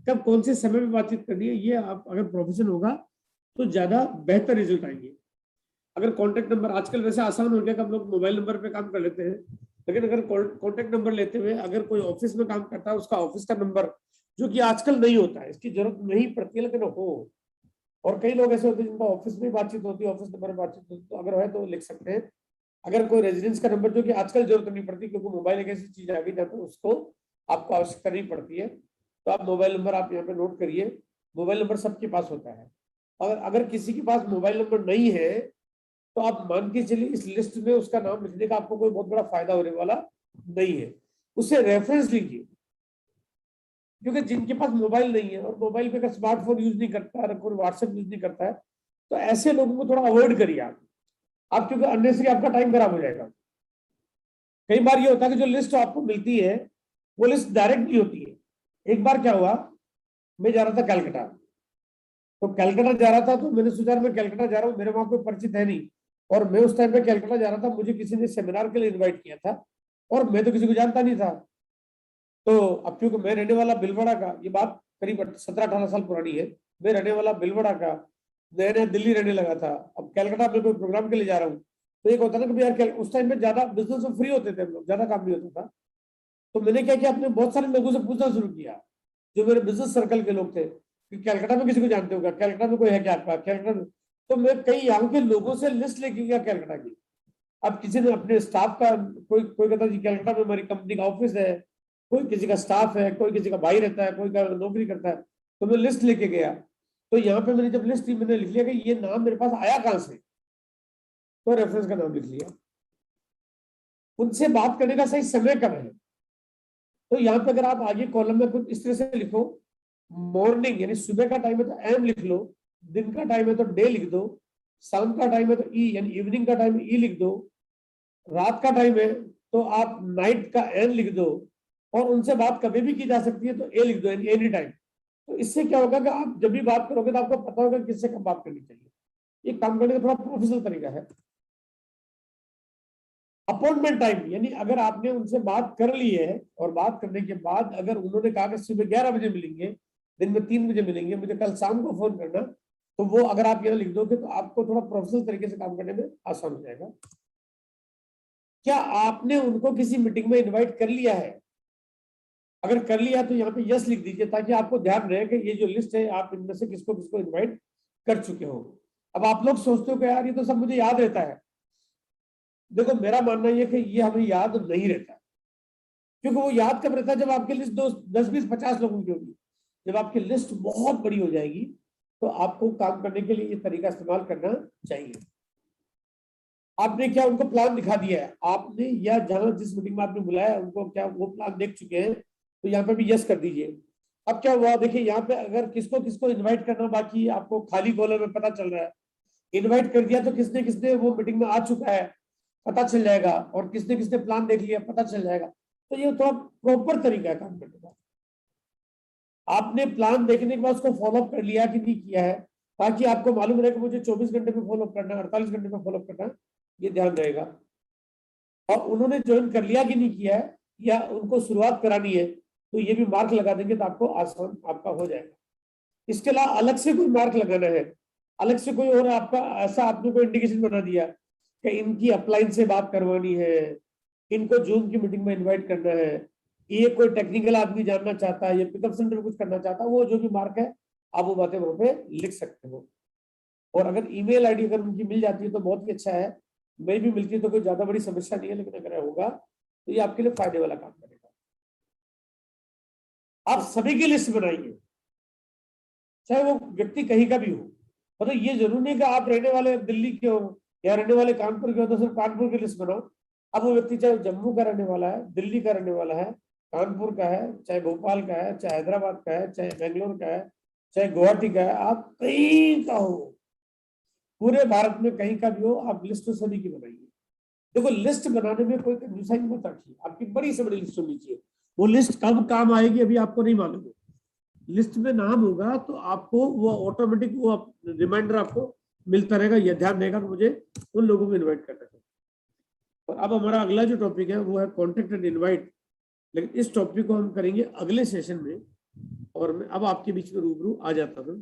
कब कौन से समय में बातचीत करनी है, ये आप अगर प्रोफेशन होगा तो ज्यादा बेहतर रिजल्ट आएंगे। अगर कॉन्टेक्ट नंबर, आजकल वैसे आसान हो गया कि हम लोग मोबाइल नंबर पे काम कर लेते हैं, लेकिन अगर कॉन्टेक्ट नंबर लेते हुए अगर कोई ऑफिस में काम करता है, उसका ऑफिस का नंबर, जो कि आजकल नहीं होता है, इसकी जरूरत नहीं पड़ती है, लेकिन हो, और कई लोग ऐसे होते हैं जिनका ऑफिस में बातचीत होती है, ऑफिस नंबर में बातचीत होती है, तो अगर है तो लिख सकते हैं। अगर कोई रेजिडेंस का नंबर, जो कि आजकल जरूरत नहीं पड़ती क्योंकि मोबाइल एक ऐसी चीज आ गई जहाँ पे उसको आपको आवश्यकता नहीं पड़ती है, तो आप मोबाइल नंबर आप यहाँ पे नोट करिए। मोबाइल नंबर सबके पास होता है, और अगर किसी के पास मोबाइल नंबर नहीं है तो आप मान के चलिए इस लिस्ट में उसका नाम लिखने का आपको कोई बहुत बड़ा फायदा होने वाला नहीं है। उससे रेफरेंस लीजिए, क्योंकि जिनके पास मोबाइल नहीं है और मोबाइल पे अगर स्मार्टफोन यूज नहीं करता है, कोई व्हाट्सएप यूज नहीं करता है, तो ऐसे लोगों को थोड़ा अवॉइड करिए आप क्योंकि अननेसेसरी आपका टाइम खराब हो जाएगा। कई बार ये होता है कि जो लिस्ट आपको मिलती है वो लिस्ट डायरेक्ट नहीं होती है। एक बार क्या हुआ, मैं जा रहा था कलकत्ता, तो कलकत्ता जा रहा था तो मैंने सोचा मैं कलकत्ता जा रहा हूँ, मेरे वहां कोई परिचित है नहीं, और मैं उस टाइम पे कलकत्ता जा रहा था, मुझे किसी ने सेमिनार के लिए इन्वाइट किया था और मैं तो किसी को जानता नहीं था। तो अब क्योंकि मैं रहने वाला भिलवाड़ा का, ये बात करीब 17-18 साल पुरानी है, मैं रहने वाला भिलवाड़ा का, नया नया दिल्ली रहने लगा था, अब कलकत्ता में कोई प्रोग्राम के लिए जा रहा हूँ, तो एक होता ना कि यार उस टाइम में ज्यादा बिजनेस में फ्री होते थे हम लोग, ज्यादा काम नहीं होता था। तो मैंने क्या किया, अपने बहुत सारे लोगों से पूछना शुरू किया जो मेरे बिजनेस सर्कल के लोग थे कि कलकत्ता में किसी को जानते हो क्या, कलकत्ता में कोई है क्या आपका, कलकत्ता में। तो मैं कई यहाँ के लोगों से लिस्ट लेके गया कलकत्ता की। अब किसी ने अपने स्टाफ का, कोई कोई कहता जी कलकत्ता में हमारी कंपनी का ऑफिस है, कोई किसी का स्टाफ है, कोई किसी का भाई रहता है, कोई का नौकरी करता है, तो मैं लिस्ट लेके गया। तो यहाँ पे मैंने जब लिस्ट थी, मैंने लिख लिया कि ये नाम मेरे पास आया कहाँ से, तो रेफरेंस का नाम लिख लिया। उनसे बात करने का सही समय कब है, तो यहाँ पे अगर आप आगे कॉलम में कुछ इस तरह से लिखो, मॉर्निंग यानी सुबह का टाइम है तो एम लिख लो, दिन का टाइम है तो डे लिख दो, शाम का टाइम है तो ई यानी इवनिंग का टाइम ई लिख दो, रात का टाइम है तो आप नाइट का एन लिख दो, और उनसे बात कभी भी की जा सकती है तो ए लिख दो यानी एनी टाइम। तो इससे क्या होगा कि आप जब भी बात करोगे तो आपको पता होगा किससे कब बात करनी चाहिए। ये काम करने का थोड़ा प्रोफेशनल तरीका है। अपॉइंटमेंट टाइम यानी अगर आपने उनसे बात कर ली है और बात करने के बाद अगर उन्होंने कहा कि सुबह 11 बजे मिलेंगे, दिन में 3 बजे मिलेंगे, मुझे कल शाम को फोन करना, तो वो अगर आप यहाँ लिख दोगे तो आपको थोड़ा प्रोफेशनल तरीके से काम करने में आसान हो जाएगा। क्या आपने उनको किसी मीटिंग में इन्वाइट कर लिया है? अगर कर लिया तो यहाँ पे यस लिख दीजिए ताकि आपको ध्यान रहे कि ये जो लिस्ट है आप इनमें से किसको किसको इन्वाइट कर चुके हो। अब आप लोग सोचते हो कि यार ये तो सब मुझे याद रहता है, देखो मेरा मानना यह कि ये हमें याद नहीं रहता, क्योंकि वो याद कब रहता है जब आपकी लिस्ट 10-20-50 लोगों की होगी। जब आपकी लिस्ट बहुत बड़ी हो जाएगी तो आपको काम करने के लिए ये तरीका इस्तेमाल करना चाहिए। आपने क्या उनको प्लान दिखा दिया है आपने, या जहां जिस मीटिंग में आपने बुलाया उनको क्या वो प्लान देख चुके हैं, तो यहाँ पे भी यस कर दीजिए। अब क्या हुआ देखिए, यहाँ पे अगर किसको किसको इन्वाइट करना बाकी आपको खाली कॉलम में पता चल रहा है, इन्वाइट कर दिया तो किसने किसने वो मीटिंग में आ चुका है पता चल जाएगा, और किसने किसने प्लान देख लिया पता चल जाएगा। तो ये थोड़ा प्रॉपर तरीका है काम करने का। आपने प्लान देखने के बाद उसको फॉलोअप कर लिया कि नहीं किया है, ताकि आपको मालूम रहे कि मुझे 24 घंटे में फॉलोअप करना है, 48 घंटे में फॉलोअप करना है, ये ध्यान रहेगा। और उन्होंने ज्वाइन कर लिया कि नहीं किया है, या उनको शुरुआत करानी है, तो ये भी मार्क लगा देंगे तो आपको आसान आपका हो जाएगा। इसके अलावा अलग से कोई मार्क लगाना है, अलग से कोई और आपका ऐसा आपने कोई इंडिकेशन बना दिया कि इनकी अपलाइन से बात करवानी है, इनको जूम की मीटिंग में इन्वाइट करना है, ये कोई टेक्निकल आदमी जानना चाहता है, ये पिकअप सेंटर में कुछ करना चाहता है, वो जो भी मार्क है आप वो बातें वहां पे लिख सकते हो। और अगर ईमेल आईडी अगर उनकी मिल जाती है तो बहुत ही अच्छा है, नहीं भी मिलती है तो कोई ज्यादा बड़ी समस्या नहीं है, लेकिन अगर होगा तो ये आपके लिए फायदे वाला काम करेगा। आप सभी की लिस्ट बनाइए, चाहे वो व्यक्ति कहीं का भी हो, मतलब ये जरूरी नहीं कि आप रहने वाले दिल्ली के हो या रहने वाले कानपुर के हो तो सिर्फ कानपुर की लिस्ट बनाओ। अब वो व्यक्ति चाहे जम्मू का रहने वाला है, दिल्ली का रहने वाला है, कानपुर का है, चाहे भोपाल का है, चाहे हैदराबाद का है, चाहे बेंगलोर का है, चाहे गुवाहाटी का है, आप कहीं का हो, पूरे भारत में कहीं का भी हो, आप लिस्ट तो सभी की बनाइए। देखो लिस्ट बनाने में कोई कंजूसाई मत रखिए, आपकी बड़ी से बड़ी लिस्ट होनी चाहिए। वो लिस्ट कब काम आएगी अभी आपको नहीं मालूम है, लिस्ट में नाम होगा तो आपको वो ऑटोमेटिक वो रिमाइंडर आपको मिलता रहेगा, यह ध्यान रहेगा कि मुझे उन लोगों को इन्वाइट करना है। और अब हमारा अगला जो टॉपिक है वो है कॉन्टेक्ट एंड इनवाइट, लेकिन इस टॉपिक को हम करेंगे अगले सेशन में, और मैं अब आपके बीच में रूबरू आ जाता हूँ।